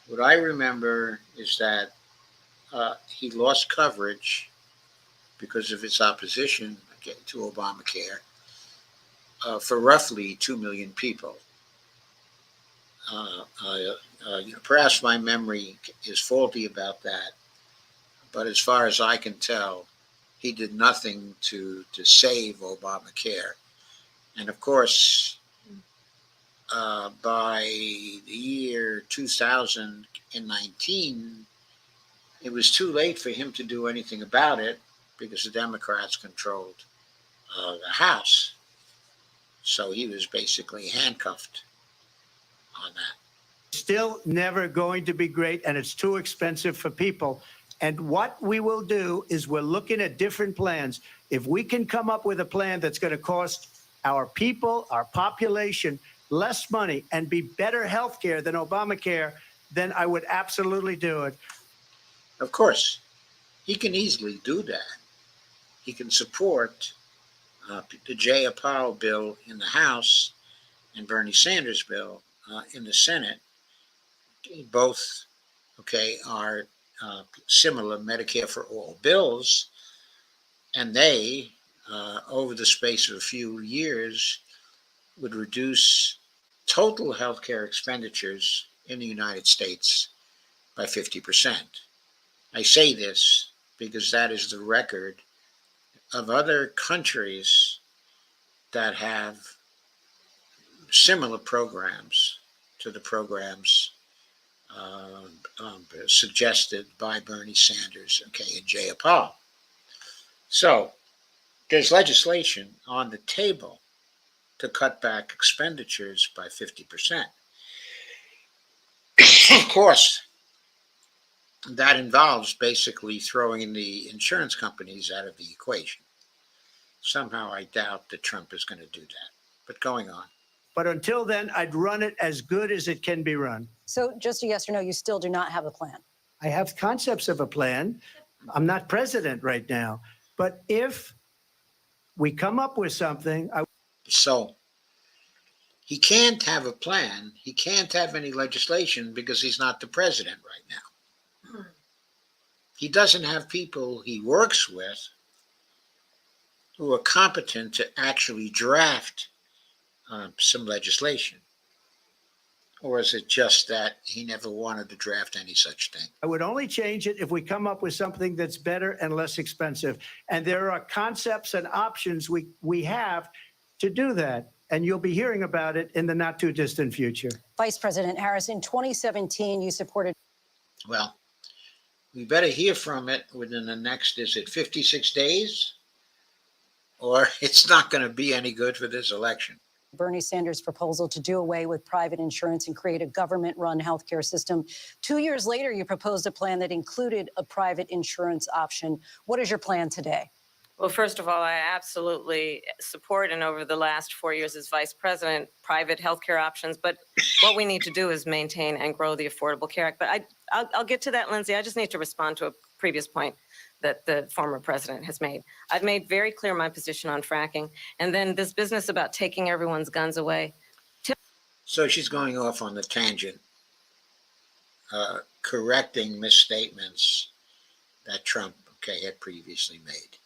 What I remember is that he lost coverage because of his opposition to Obamacare for roughly 2 million people. Perhaps my memory is faulty about that, but as far as I can tell, he did nothing to save Obamacare. And of course, by the year 2019, it was too late for him to do anything about it. because the Democrats controlled the House. So he was basically handcuffed on that. Still never going to be great, and it's too expensive for people. And what we will do is we're looking at different plans. If we can come up with a plan that's going to cost our people, our population, less money and be better health care than Obamacare, then I would absolutely do it. Of course, he can easily do that. He can support the Jay Powell bill in the House and Bernie Sanders bill in the Senate. Both, are similar Medicare for all bills, and they, over the space of a few years, would reduce total healthcare expenditures in the United States by 50%. I say this because that is the record of other countries that have similar programs to the programs suggested by Bernie Sanders, and Jay Powell. So there's legislation on the table to cut back expenditures by 50%. Of course, that involves basically throwing the insurance companies out of the equation. Somehow I doubt that Trump is going to do that, but going on. But until then, I'd run it as good as it can be run. So just a yes or no, you still do not have a plan? I have concepts of a plan. I'm not president right now. But if we come up with something, So he can't have a plan. He can't have any legislation because he's not the president right now. He doesn't have people he works with who are competent to actually draft some legislation. Or is it just that he never wanted to draft any such thing? I would only change it if we come up with something that's better and less expensive. And there are concepts and options we have to do that. And you'll be hearing about it in the not too distant future. Vice President Harris, in 2017, you supported. Well, we better hear from it within the next, is it 56 days? Or it's not going to be any good for this election. Bernie Sanders' proposal to do away with private insurance and create a government-run healthcare system. 2 years later, you proposed a plan that included a private insurance option. What is your plan today? Well, first of all, I absolutely support, and over the last 4 years as vice president, private healthcare options. But what we need to do is maintain and grow the Affordable Care Act. But I'll get to that, Lindsay. I just need to respond to a previous point that the former president has made. I've made very clear my position on fracking. And then this business about taking everyone's guns away. So she's going off on the tangent, correcting misstatements that Trump, had previously made.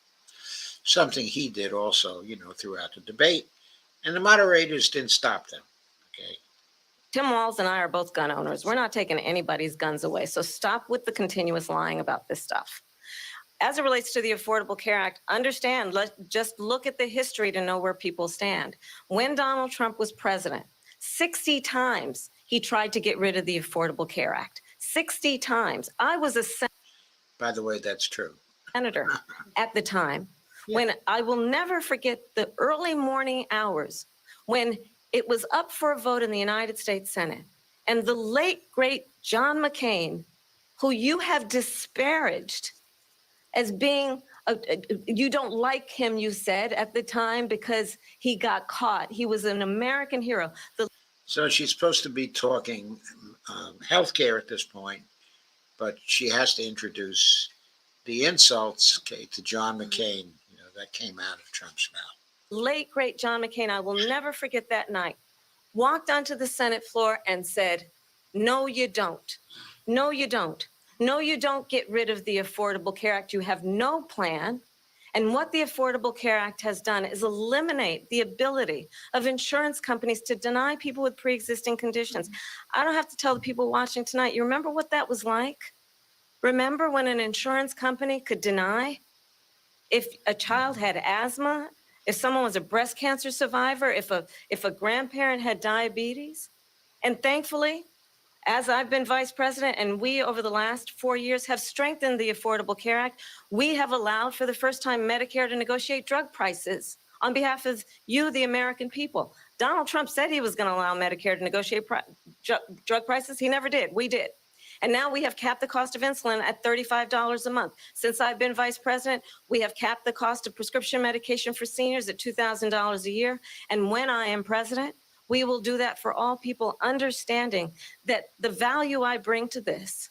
Something he did also, throughout the debate. And the moderators didn't stop them, Tim Walz and I are both gun owners. We're not taking anybody's guns away. So stop with the continuous lying about this stuff. As it relates to the Affordable Care Act, understand, just look at the history to know where people stand. When Donald Trump was president, 60 times he tried to get rid of the Affordable Care Act. 60 times. I was a By the way, that's true. senator at the time. When I will never forget the early morning hours when it was up for a vote in the United States Senate. And the late, great John McCain, who you have disparaged as being, you don't like him, you said at the time, because he got caught. He was an American hero. So she's supposed to be talking healthcare at this point, but she has to introduce the insults, to John McCain, that came out of Trump's mouth. Late, great John McCain, I will never forget that night, walked onto the Senate floor and said, no, you don't. No, you don't. No, you don't get rid of the Affordable Care Act. You have no plan. And what the Affordable Care Act has done is eliminate the ability of insurance companies to deny people with pre-existing conditions. I don't have to tell the people watching tonight, you remember what that was like? Remember when an insurance company could deny if a child had asthma, if someone was a breast cancer survivor, if a grandparent had diabetes? And thankfully, As I've been vice president, and we over the last 4 years have strengthened the Affordable Care Act, we have allowed for the first time Medicare to negotiate drug prices on behalf of you, the American people. Donald Trump said he was going to allow Medicare to negotiate drug prices. He never did. We did. And now we have capped the cost of insulin at $35 a month. Since I've been vice president, we have capped the cost of prescription medication for seniors at $2,000 a year. And when I am president, we will do that for all people, understanding that the value I bring to this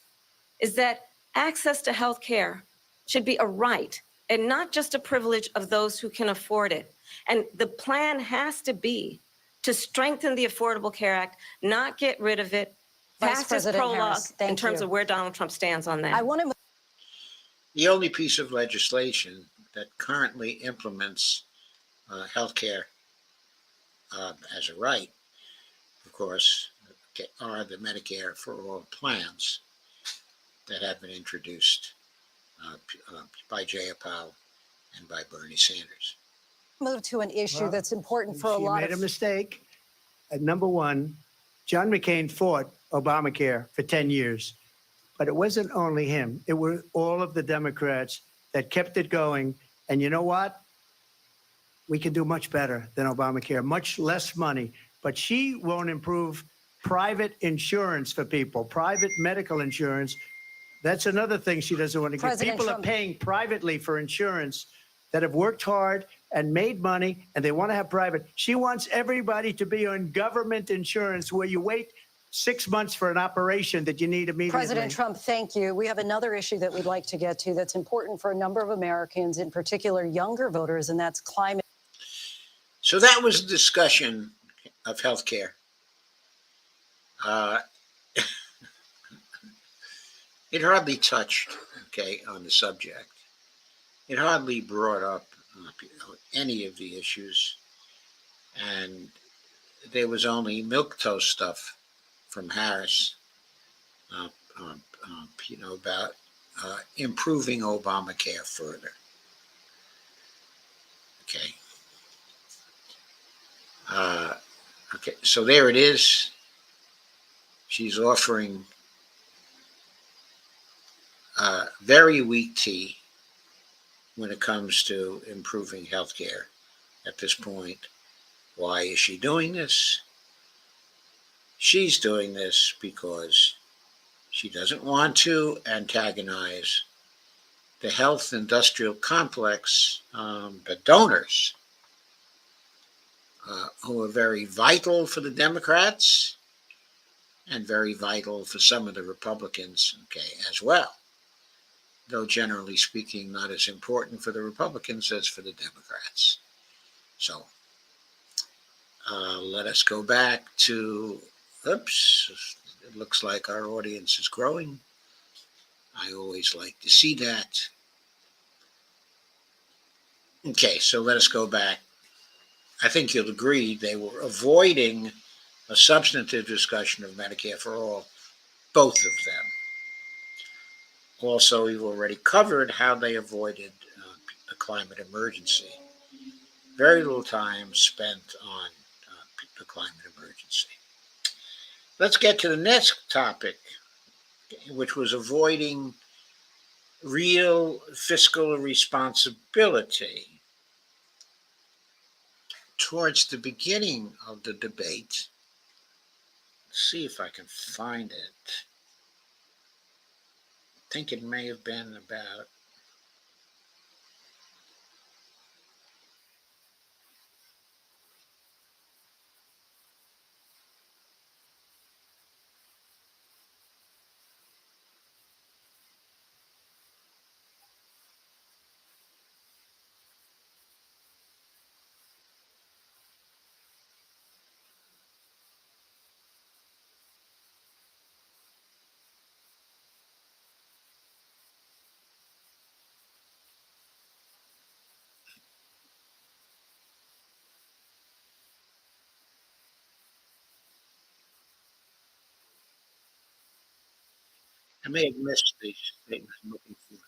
is that access to health care should be a right and not just a privilege of those who can afford it. And the plan has to be to strengthen the Affordable Care Act, not get rid of it. Vice Past his President prologue Harris, in thank terms you. of where Donald Trump stands on that. I want to The only piece of legislation that currently implements health care as a right, of course, are the Medicare for All plans that have been introduced by Jayapal and by Bernie Sanders. move to an issue Well, that's important for a She lot made a of mistake. Number one, John McCain fought Obamacare for 10 years. But it wasn't only him. It were all of the Democrats that kept it going. And you know what? We can do much better than Obamacare, much less money. But she won't improve private insurance for people, private medical insurance. That's another thing she doesn't want to give. President People Trump. are paying privately for insurance that have worked hard and made money, and they want to have private. She wants everybody to be on government insurance where you wait 6 months for an operation that you need immediately. President Trump, thank you. We have another issue that we'd like to get to that's important for a number of Americans, in particular younger voters, and that's climate. So that was a discussion of health care. It hardly touched, on the subject. It hardly brought up any of the issues, and there was only milquetoast stuff from Harris, about improving Obamacare further. So there it is. She's offering very weak tea when it comes to improving healthcare at this point. Why is she doing this? She's doing this because she doesn't want to antagonize the health industrial complex, the donors, who are very vital for the Democrats and very vital for some of the Republicans, as well. Though generally speaking, not as important for the Republicans as for the Democrats. So let us go back to, it looks like our audience is growing. I always like to see that. Okay, so let us go back. I think you'll agree they were avoiding a substantive discussion of Medicare for All, both of them. Also, we've already covered how they avoided the climate emergency. Very little time spent on the climate emergency. Let's get to the next topic, which was avoiding real fiscal responsibility. Towards the beginning of the debate, let's see if I can find it. I think it may have been about I may have missed the statement I'm looking for.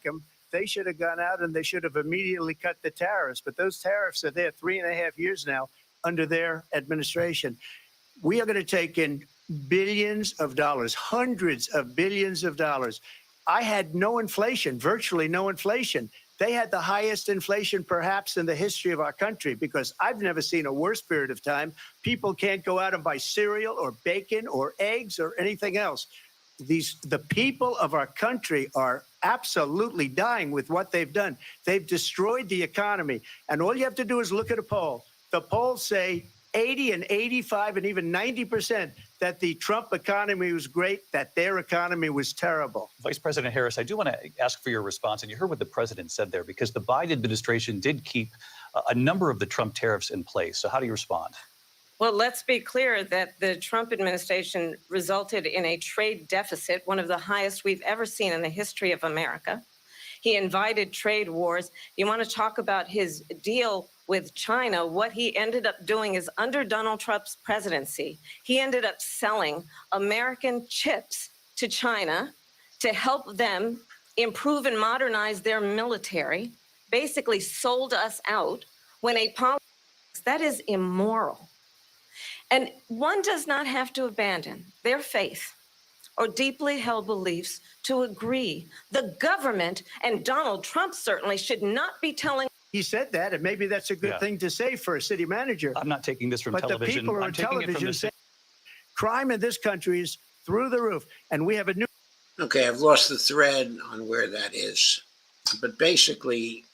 them, they should have gone out and they should have immediately cut the tariffs. But those tariffs are there 3.5 years now under their administration. We are going to take in billions of dollars, hundreds of billions of dollars. I had no inflation, virtually no inflation. They had the highest inflation perhaps in the history of our country, because I've never seen a worse period of time. People can't go out and buy cereal or bacon or eggs or anything else. The people of our country are absolutely dying with what they've done. They've destroyed the economy. And all you have to do is look at a poll. The polls say 80 and 85 and even 90% that the Trump economy was great, that their economy was terrible. Vice President Harris, I do want to ask for your response. And you heard what the president said there, because the Biden administration did keep a number of the Trump tariffs in place. So how do you respond? Well, let's be clear that the Trump administration resulted in a trade deficit, one of the highest we've ever seen in the history of America. He invited trade wars. You want to talk about his deal with China? What he ended up doing is, under Donald Trump's presidency, he ended up selling American chips to China to help them improve and modernize their military, basically sold us out when a policy that is immoral. And one does not have to abandon their faith or deeply held beliefs to agree. The government, and Donald Trump certainly, should not be telling. He said that, and maybe that's a good thing to say for a city manager. I'm not taking this from but television. The people I'm on taking it from television the say crime in this country is through the roof, and we have a new. Okay, I've lost the thread on where that is. But basically,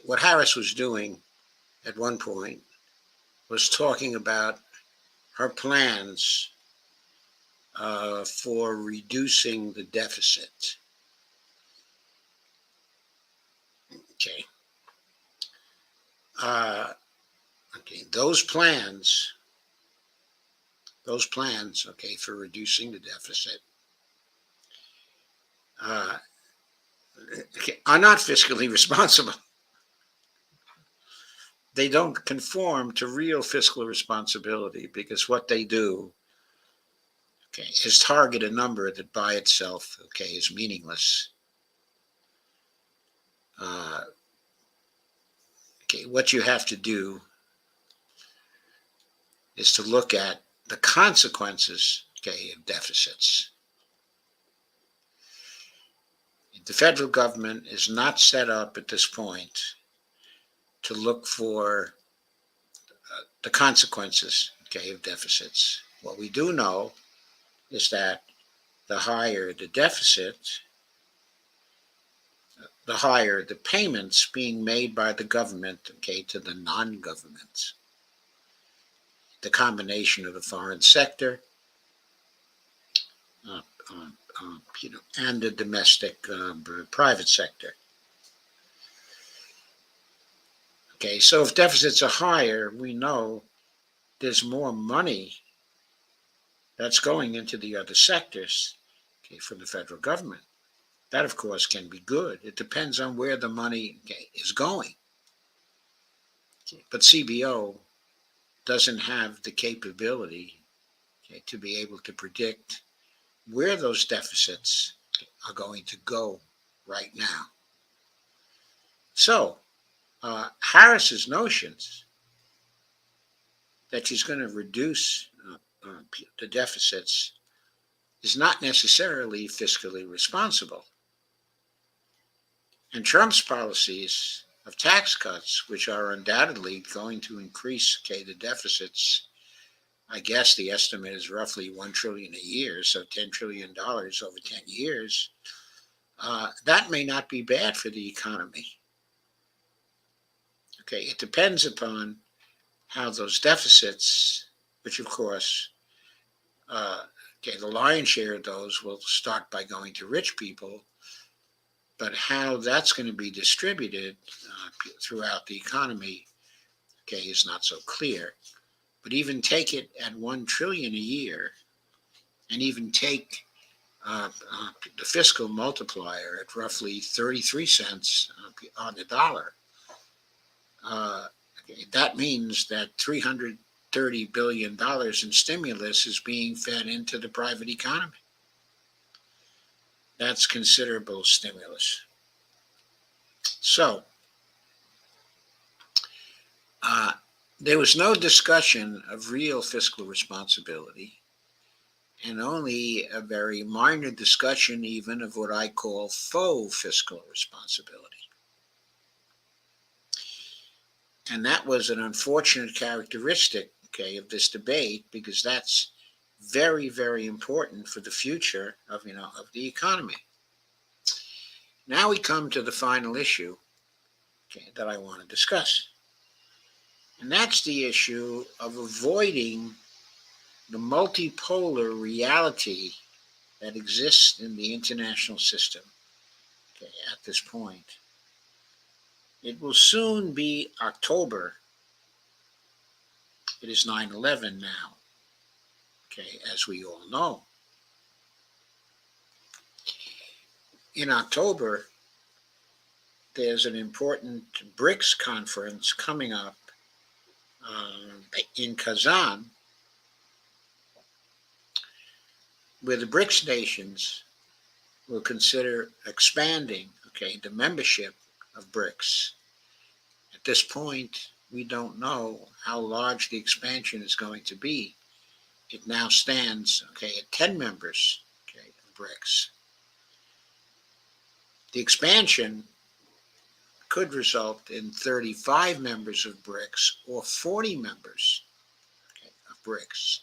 what Harris was doing at one point was talking about her plans for reducing the deficit. Okay. Those plans, okay, for reducing the deficit are not fiscally responsible. They don't conform to real fiscal responsibility, because what they do, okay, is target a number that by itself, okay, is meaningless. Okay, what you have to do is to look at the consequences, okay, of deficits. The federal government is not set up at this point to look for the consequences, okay, of deficits. What we do know is that the higher the deficit, the higher the payments being made by the government, okay, to the non-government. The combination of the foreign sector, and the domestic private sector. Okay, so if deficits are higher, we know there's more money that's going into the other sectors, okay, from the federal government. That, of course, can be good. It depends on where the money, okay, is going. Okay, but CBO doesn't have the capability, okay, to be able to predict where those deficits are going to go right now. So Harris's notions that she's going to reduce the deficits is not necessarily fiscally responsible. And Trump's policies of tax cuts, which are undoubtedly going to increase, okay, the deficits, I guess the estimate is roughly $1 trillion a year, so $10 trillion over 10 years. That may not be bad for the economy. Okay, it depends upon how those deficits, which of course, okay, the lion's share of those will start by going to rich people, but how that's going to be distributed throughout the economy, okay, is not so clear. But even take it at $1 trillion a year, and even take the fiscal multiplier at roughly 33 cents on the dollar. That means that $330 billion in stimulus is being fed into the private economy. That's considerable stimulus. So, there was no discussion of real fiscal responsibility, and only a very minor discussion even of what I call faux fiscal responsibility. And that was an unfortunate characteristic, okay, of this debate, because that's very, very important for the future of the economy. Now we come to the final issue, okay, that I want to discuss. And that's the issue of avoiding the multipolar reality that exists in the international system, okay, at this point. It will soon be October. It is 9/11 now, okay, as we all know. In October, there's an important BRICS conference coming up in Kazan, where the BRICS nations will consider expanding, okay, the membership of BRICS. At this point, we don't know how large the expansion is going to be. It now stands, okay, at 10 members, okay, of BRICS. The expansion could result in 35 members of BRICS or 40 members, okay, of BRICS.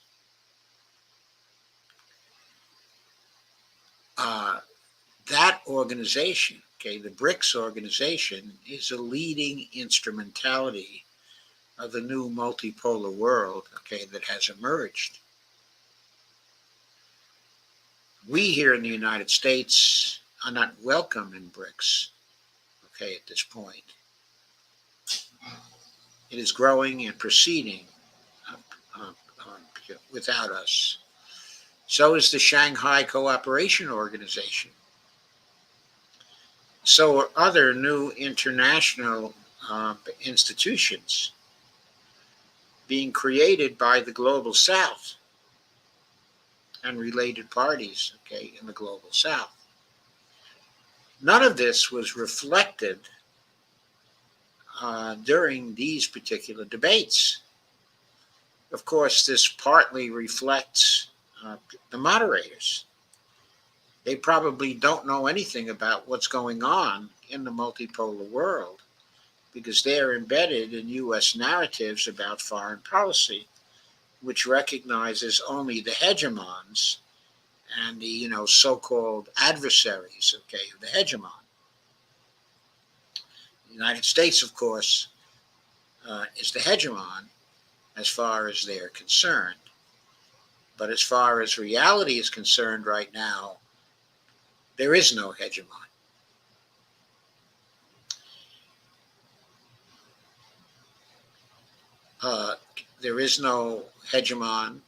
That organization, okay, the BRICS organization, is a leading instrumentality of the new multipolar world, okay, that has emerged. We here in the United States are not welcome in BRICS, okay, at this point. It is growing and proceeding without us. So is the Shanghai Cooperation Organization. So are other new international institutions being created by the Global South and related parties, okay, in the Global South. None of this was reflected during these particular debates. Of course, this partly reflects the moderators. They probably don't know anything about what's going on in the multipolar world because they're embedded in U.S. narratives about foreign policy, which recognizes only the hegemons and the so-called adversaries, okay, of the hegemon. The United States, of course, is the hegemon as far as they're concerned. But as far as reality is concerned right now, there is no hegemon. There is no hegemon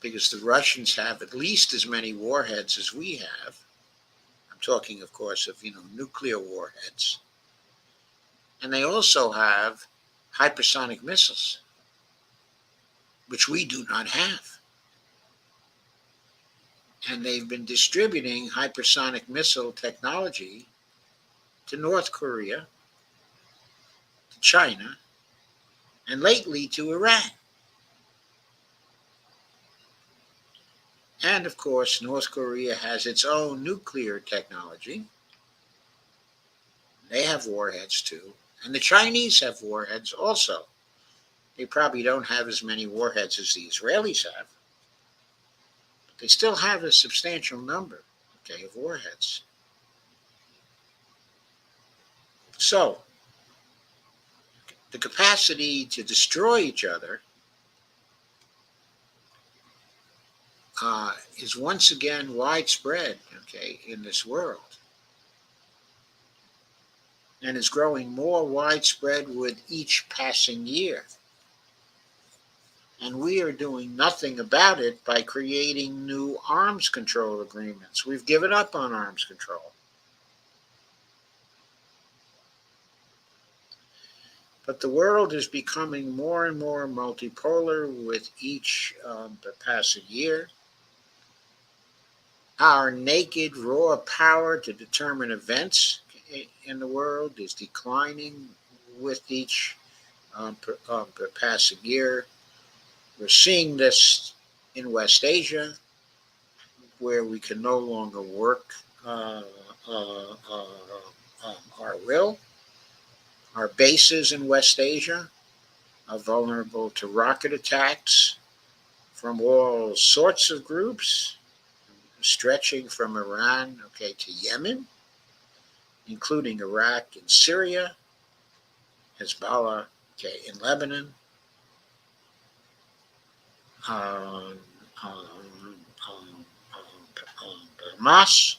because the Russians have at least as many warheads as we have. I'm talking, of course, of nuclear warheads. And they also have hypersonic missiles, which we do not have. And they've been distributing hypersonic missile technology to North Korea, to China, and lately to Iran. And of course, North Korea has its own nuclear technology. They have warheads too. And the Chinese have warheads also. They probably don't have as many warheads as the Israelis have. But they still have a substantial number, okay, of warheads. So, the capacity to destroy each other is once again widespread, okay, in this world. And is growing more widespread with each passing year. And we are doing nothing about it by creating new arms control agreements. We've given up on arms control. But the world is becoming more and more multipolar with each passing year. Our naked, raw power to determine events in the world is declining with each passing year. We're seeing this in West Asia, where we can no longer work our will. Our bases in West Asia are vulnerable to rocket attacks from all sorts of groups, stretching from Iran, to Yemen, including Iraq and Syria, Hezbollah, in Lebanon, um, um, Hamas.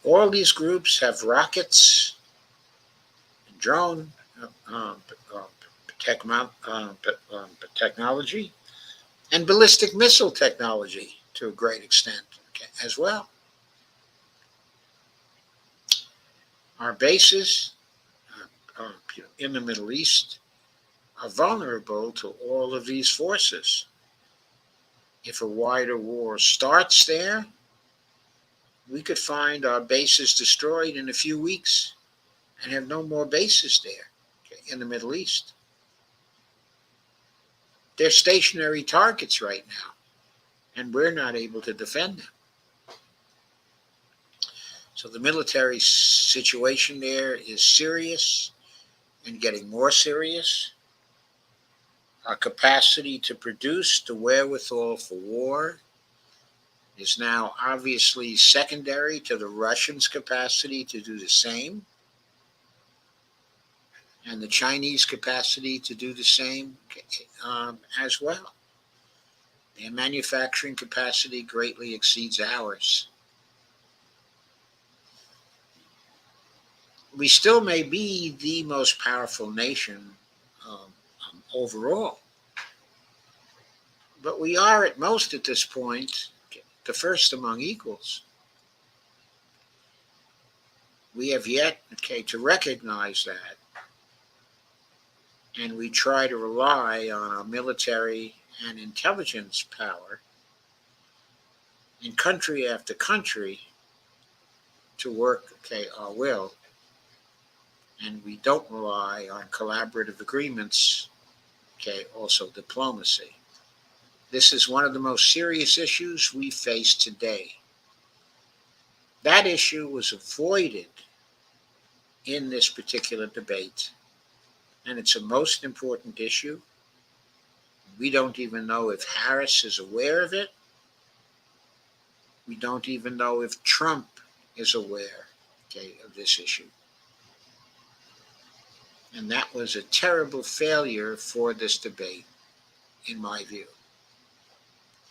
All these groups have rockets, drone technology, and ballistic missile technology to a great extent as well. Our bases in the Middle East are vulnerable to all of these forces. If a wider war starts there, we could find our bases destroyed in a few weeks and have no more bases there in the Middle East. They're stationary targets right now, and we're not able to defend them. So the military situation there is serious and getting more serious. Our capacity to produce the wherewithal for war is now obviously secondary to the Russians' capacity to do the same, and the Chinese capacity to do the same as well. Their manufacturing capacity greatly exceeds ours. We still may be the most powerful nation overall, but we are at most at this point the first among equals. We have yet to recognize that, and we try to rely on our military and intelligence power in country after country to work our will, and we don't rely on collaborative agreements, also diplomacy. This is one of the most serious issues we face today. That issue was avoided in this particular debate, and it's a most important issue. We don't even know if Harris is aware of it. We don't even know if Trump is aware, of this issue. And that was a terrible failure for this debate, in my view.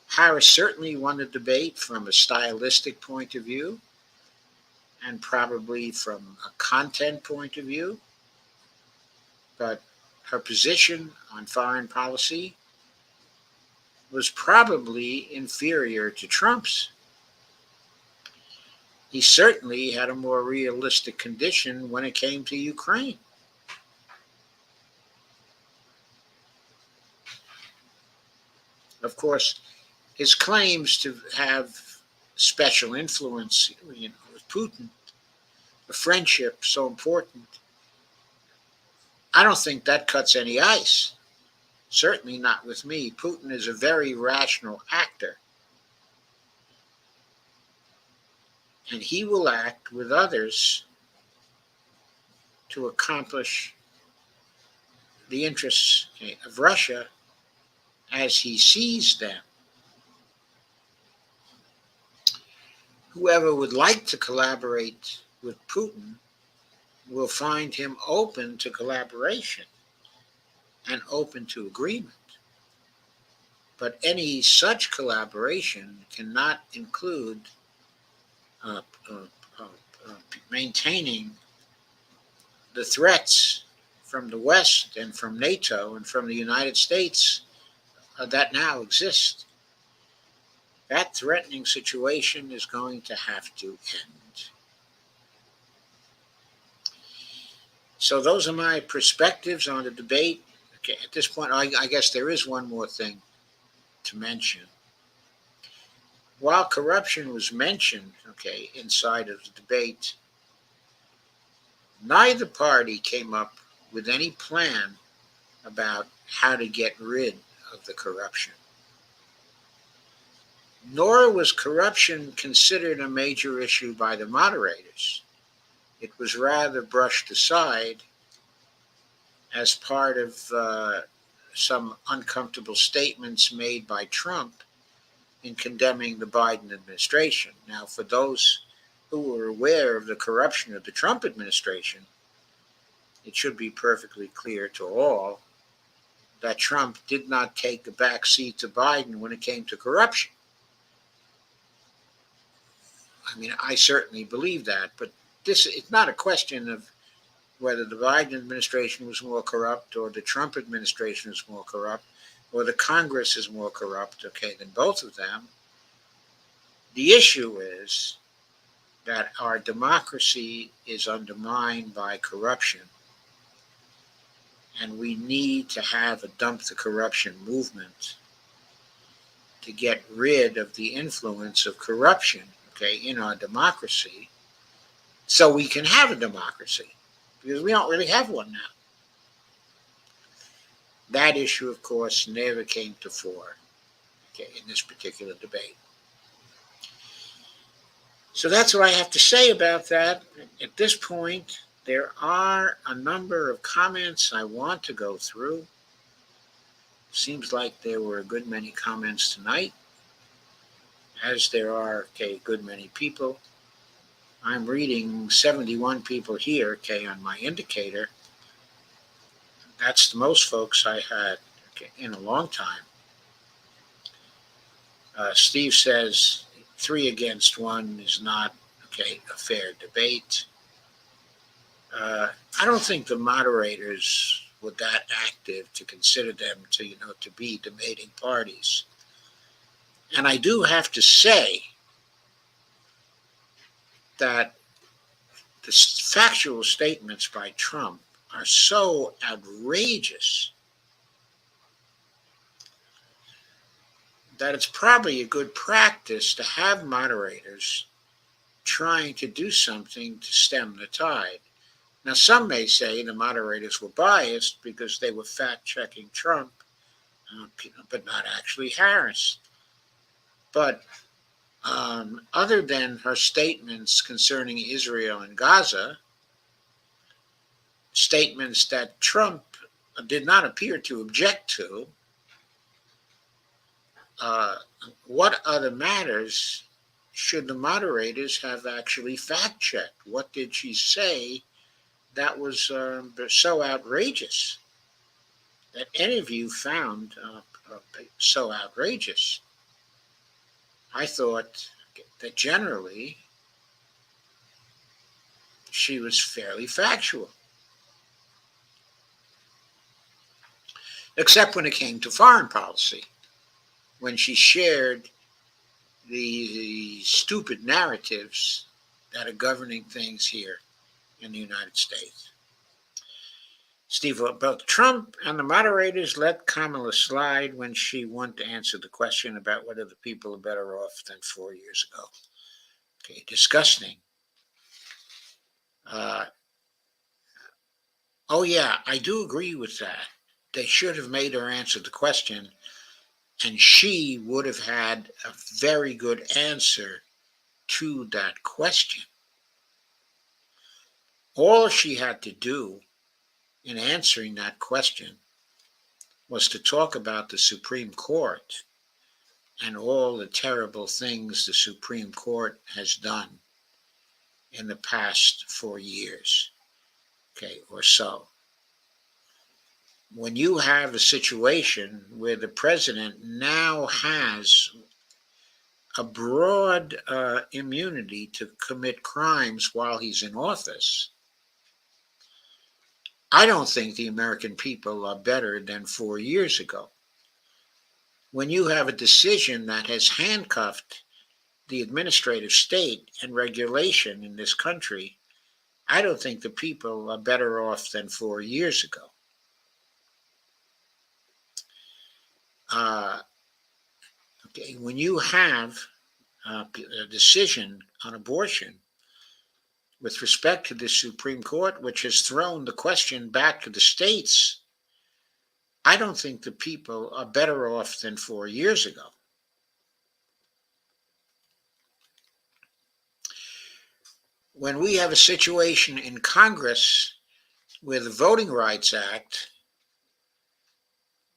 Harris certainly won the debate from a stylistic point of view and probably from a content point of view, but her position on foreign policy was probably inferior to Trump's. He certainly had a more realistic condition when it came to Ukraine. Of course, his claims to have special influence, with Putin, the friendship so important, I don't think that cuts any ice. Certainly not with me. Putin is a very rational actor, and he will act with others to accomplish the interests of Russia as he sees them. Whoever would like to collaborate with Putin will find him open to collaboration and open to agreement. But any such collaboration cannot include maintaining the threats from the West and from NATO and from the United States that now exist. That threatening situation is going to have to end. So those are my perspectives on the debate. At this point, I guess there is one more thing to mention. while corruption was mentioned, okay, inside of the debate, neither party came up with any plan about how to get rid of the corruption. Nor was corruption considered a major issue by the moderators. It was rather brushed aside as part of some uncomfortable statements made by Trump in condemning the Biden administration. Now, for those who were aware of the corruption of the Trump administration, it should be perfectly clear to all that Trump did not take a back seat to Biden when it came to corruption. I mean, I certainly believe that, but it's not a question of whether the Biden administration was more corrupt or the Trump administration is more corrupt or the Congress is more corrupt, okay, than both of them. The issue is that our democracy is undermined by corruption, and we need to have a dump the corruption movement to get rid of the influence of corruption, okay, in our democracy, so we can have a democracy, because we don't really have one now. That issue, of course, never came to fore, okay, in this particular debate. So that's what I have to say about that. At this point, there are a number of comments I want to go through. Seems like there were a good many comments tonight, as there are, okay, a good many people. I'm reading 71 people here, okay, on my indicator. That's the most folks I had, okay, in a long time. Steve says 3 against 1 is not, okay, a fair debate. I don't think the moderators were that active to consider them to be debating parties. And I do have to say that the factual statements by Trump are so outrageous that it's probably a good practice to have moderators trying to do something to stem the tide. Now, some may say the moderators were biased because they were fact-checking Trump, but not actually Harris. But other than her statements concerning Israel and Gaza, statements that Trump did not appear to object to, what other matters should the moderators have actually fact-checked? What did she say that was so outrageous that any of you found so outrageous? I thought that generally she was fairly factual, except when it came to foreign policy, when she shared the stupid narratives that are governing things here in the United States. Steve, both Trump and the moderators let Kamala slide when she wanted to answer the question about whether the people are better off than 4 years ago. Okay, disgusting. Oh yeah, I do agree with that. They should have made her answer the question, and she would have had a very good answer to that question. All she had to do in answering that question was to talk about the Supreme Court and all the terrible things the Supreme Court has done in the past 4 years, okay, or so. When you have a situation where the president now has a broad immunity to commit crimes while he's in office, I don't think the American people are better than 4 years ago. When you have a decision that has handcuffed the administrative state and regulation in this country, I don't think the people are better off than 4 years ago. Okay, when you have decision on abortion with respect to the Supreme Court, which has thrown the question back to the states, I don't think the people are better off than 4 years ago. When we have a situation in Congress where the Voting Rights Act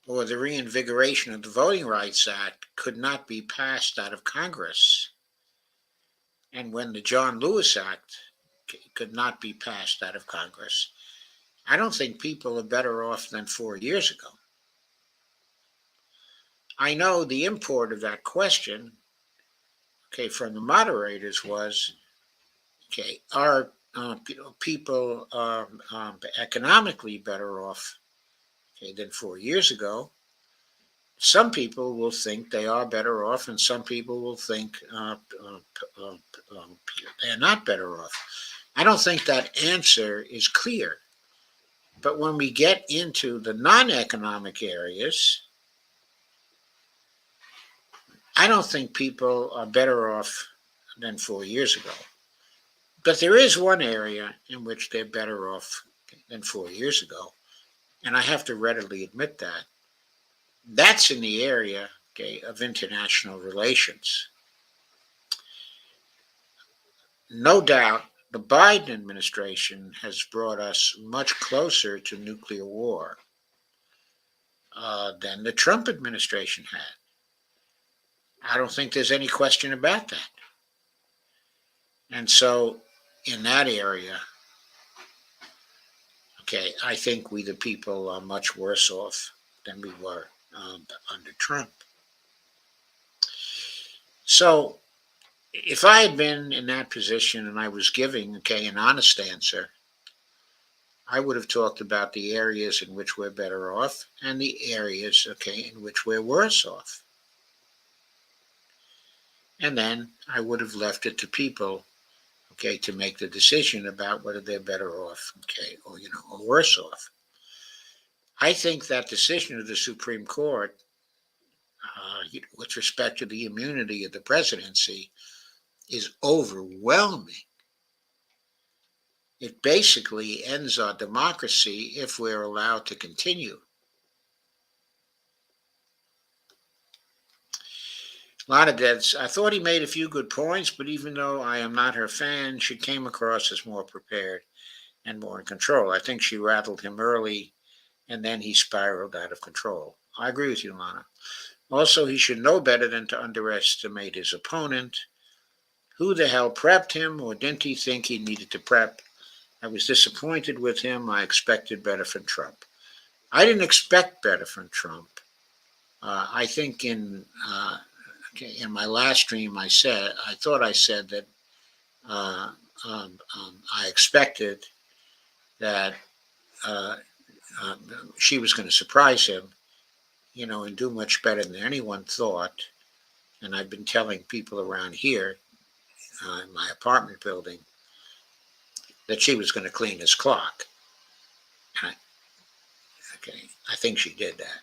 or the reinvigoration of the Voting Rights Act could not be passed out of Congress, and when the John Lewis Act could not be passed out of Congress, I don't think people are better off than 4 years ago. I know the import of that question, from the moderators was, are people economically better off, than 4 years ago? Some people will think they are better off, and some people will think they're not better off. I don't think that answer is clear. But when we get into the non-economic areas, I don't think people are better off than 4 years ago. But there is one area in which they're better off than 4 years ago, and I have to readily admit that. That's in the area, of international relations. No doubt, the Biden administration has brought us much closer to nuclear war than the Trump administration had. I don't think there's any question about that. And so, in that area, I think we the people are much worse off than we were under Trump. So, if I had been in that position and I was giving, an honest answer, I would have talked about the areas in which we're better off and the areas, in which we're worse off. And then I would have left it to people, to make the decision about whether they're better off, or worse off. I think that decision of the Supreme Court, with respect to the immunity of the presidency, is overwhelming. It basically ends our democracy if we're allowed to continue. Lonadez, I thought he made a few good points, but even though I am not her fan, she came across as more prepared and more in control. I think she rattled him early, and then he spiraled out of control. I agree with you, Lana. Also, he should know better than to underestimate his opponent. Who the hell prepped him, or didn't he think he needed to prep? I was disappointed with him. I expected better from Trump. I didn't expect better from Trump. I think in my last stream, I thought I said that I expected that she was going to surprise him, and do much better than anyone thought. And I've been telling people around here in my apartment building that she was going to clean his clock. And I think she did that.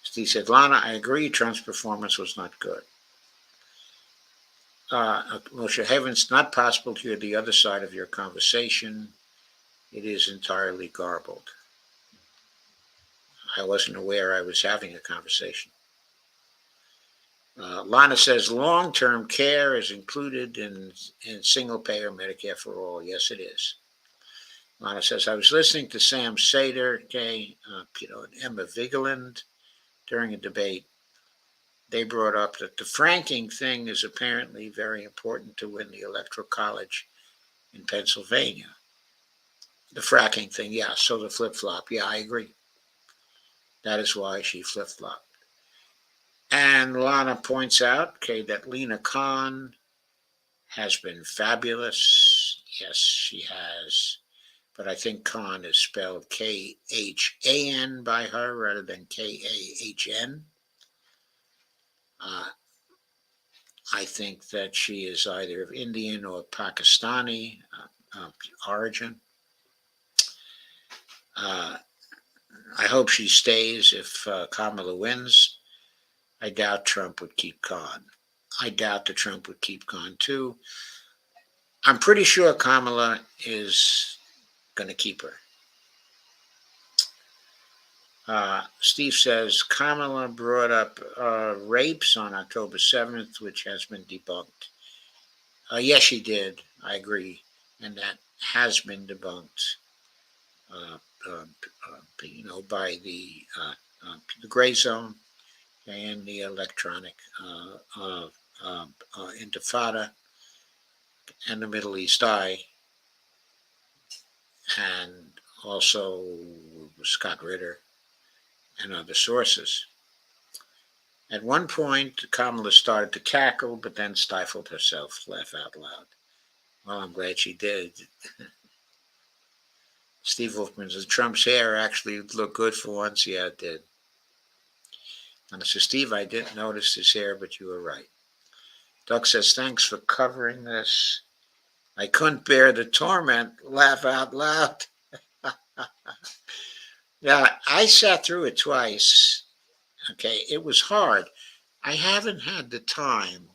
Steve said, Lana, I agree, Trump's performance was not good. Moshe Heavens, not possible to hear the other side of your conversation. It is entirely garbled. I wasn't aware I was having a conversation. Lana says, long-term care is included in single-payer Medicare for all. Yes, it is. Lana says, I was listening to Sam Seder, and Emma Vigeland during a debate. They brought up that the franking thing is apparently very important to win the Electoral College in Pennsylvania. The fracking thing, yeah, so the flip-flop, yeah, I agree. That is why she flip-flopped. And Lana points out, that Lena Khan has been fabulous. Yes, she has. But I think Khan is spelled Khan by her rather than Kahn. I think that she is either of Indian or Pakistani origin. I hope she stays if Kamala wins. I doubt Trump would keep Khan. I doubt that Trump would keep Khan too. I'm pretty sure Kamala is going to keep her. Steve says Kamala brought up rapes on October 7th, which has been debunked. Yes, she did. I agree. And that has been debunked, by the gray zone and the electronic intifada and the Middle East Eye, and also Scott Ritter and other sources. At one point, Kamala started to cackle, but then stifled herself, laugh out loud. Well, I'm glad she did. Steve Wolfman says, Trump's hair actually looked good for once. Yeah, it did. And I said, Steve, I didn't notice his hair, but you were right. Doug says, thanks for covering this. I couldn't bear the torment. Laugh out loud. Yeah, I sat through it twice. Okay, it was hard. I haven't had the time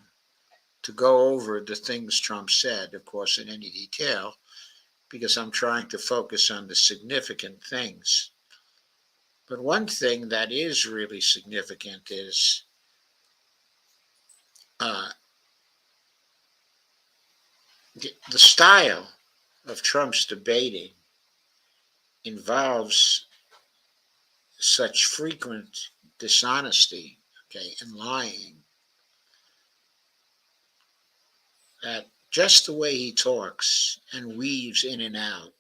to go over the things Trump said, of course, in any detail, because I'm trying to focus on the significant things. But one thing that is really significant is the style of Trump's debating involves such frequent dishonesty, okay, and lying, that just the way he talks and weaves in and out,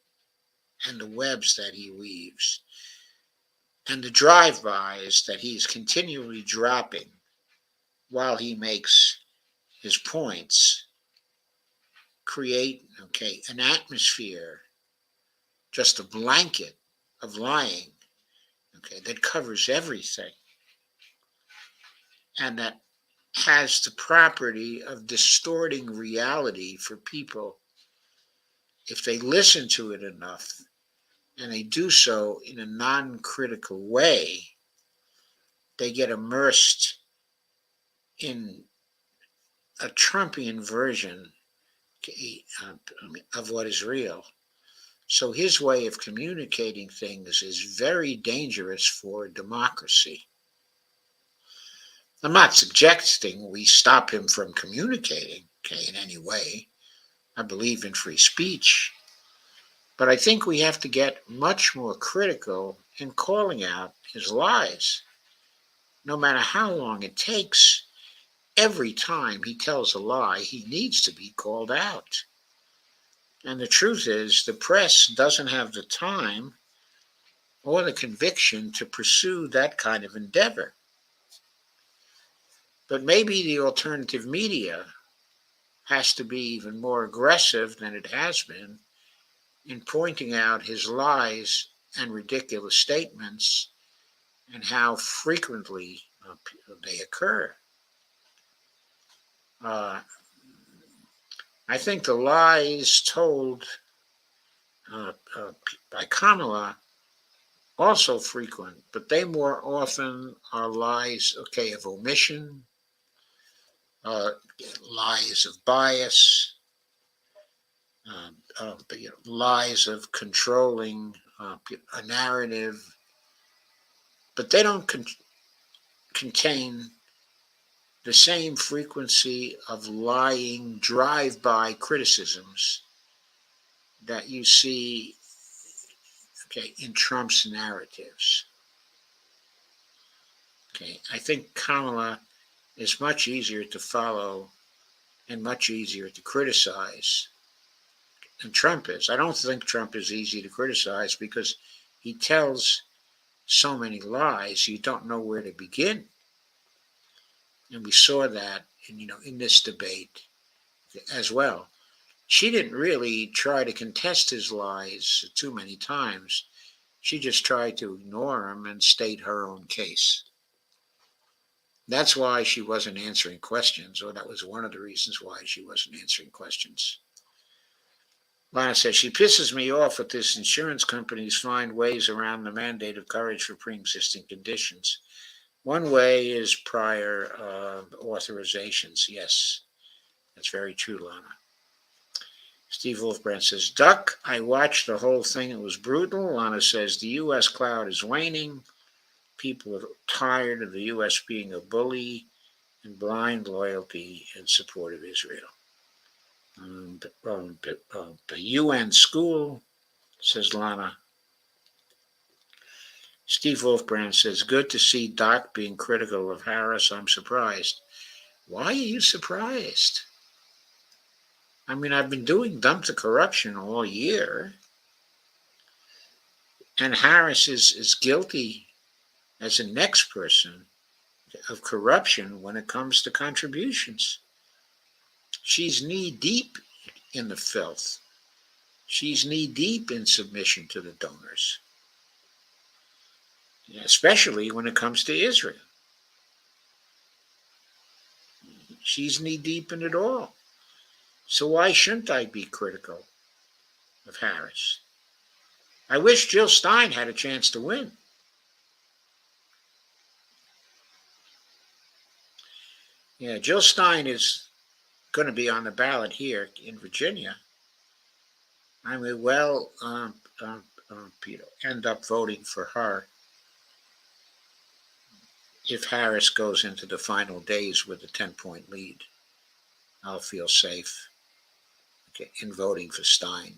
and the webs that he weaves, and the drive-bys that he's continually dropping while he makes his points, create, okay, an atmosphere, just a blanket of lying, okay, that covers everything, and that has the property of distorting reality for people if they listen to it enough, and they do so in a non-critical way. They get immersed in a Trumpian version of what is real. So his way of communicating things is very dangerous for democracy. I'm not suggesting we stop him from communicating, okay, in any way. I believe in free speech. But I think we have to get much more critical in calling out his lies. No matter how long it takes, every time he tells a lie, he needs to be called out. And the truth is, the press doesn't have the time or the conviction to pursue that kind of endeavor. But maybe the alternative media has to be even more aggressive than it has been in pointing out his lies and ridiculous statements and how frequently they occur. I think the lies told by Kamala also frequent, but they more often are lies, okay, of omission, lies of bias, lies of controlling a narrative, but they don't contain the same frequency of lying drive-by criticisms that you see, okay, in Trump's narratives. Okay, I think Kamala is much easier to follow and much easier to criticize than Trump is. I don't think Trump is easy to criticize because he tells so many lies, you don't know where to begin. And we saw that in this debate as well. She didn't really try to contest his lies too many times. She just tried to ignore him and state her own case. That's why she wasn't answering questions, or that was one of the reasons why she wasn't answering questions. Lana says, she pisses me off with this insurance companies find ways around the mandate of coverage for pre-existing conditions. One way is prior authorizations. Yes, that's very true, Lana. Steve Wolfbrand says, Duck, I watched the whole thing. It was brutal. Lana says, the U.S. cloud is waning. People are tired of the U.S. being a bully and blind loyalty in support of Israel. The UN school, says Lana. Steve Wolfbrand says, good to see Doc being critical of Harris. I'm surprised. Why are you surprised? I mean, I've been doing Dump the Corruption all year. And Harris is guilty as a next person of corruption when it comes to contributions. She's knee deep in the filth. She's knee deep in submission to the donors, especially when it comes to Israel. She's knee deep in it all. So why shouldn't I be critical of Harris? I wish Jill Stein had a chance to win. Yeah, Jill Stein is going to be on the ballot here in Virginia. I may well end up voting for her if Harris goes into the final days with a 10-point lead. I'll feel safe in voting for Stein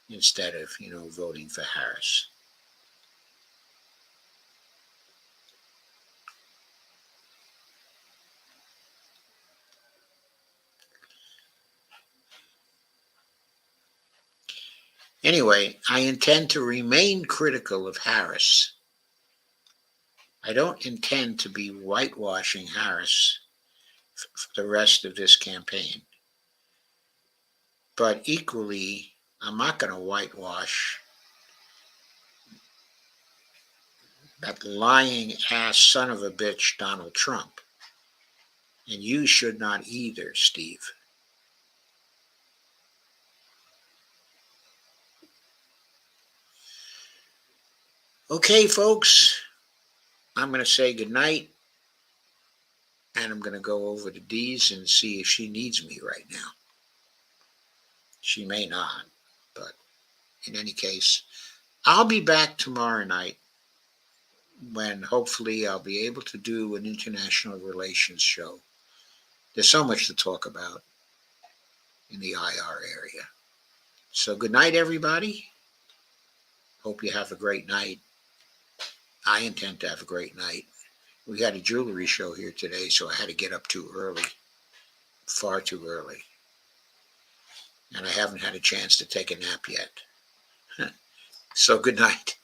instead of, voting for Harris. Anyway, I intend to remain critical of Harris. I don't intend to be whitewashing Harris for the rest of this campaign. But equally, I'm not going to whitewash that lying ass son of a bitch, Donald Trump. And you should not either, Steve. Okay, folks, I'm going to say goodnight. And I'm going to go over to Dee's and see if she needs me right now. She may not, but in any case, I'll be back tomorrow night when hopefully I'll be able to do an international relations show. There's so much to talk about in the IR area. So good night, everybody. Hope you have a great night. I intend to have a great night. We had a jewelry show here today, so I had to get up too early, far too early. And I haven't had a chance to take a nap yet. So good night.